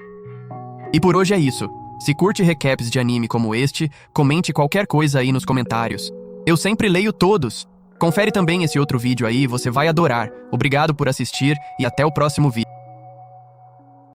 E por hoje é isso. Se curte recaps de anime como este, comente qualquer coisa aí nos comentários. Eu sempre leio todos. Confere também esse outro vídeo aí, você vai adorar. Obrigado por assistir e até o próximo vídeo.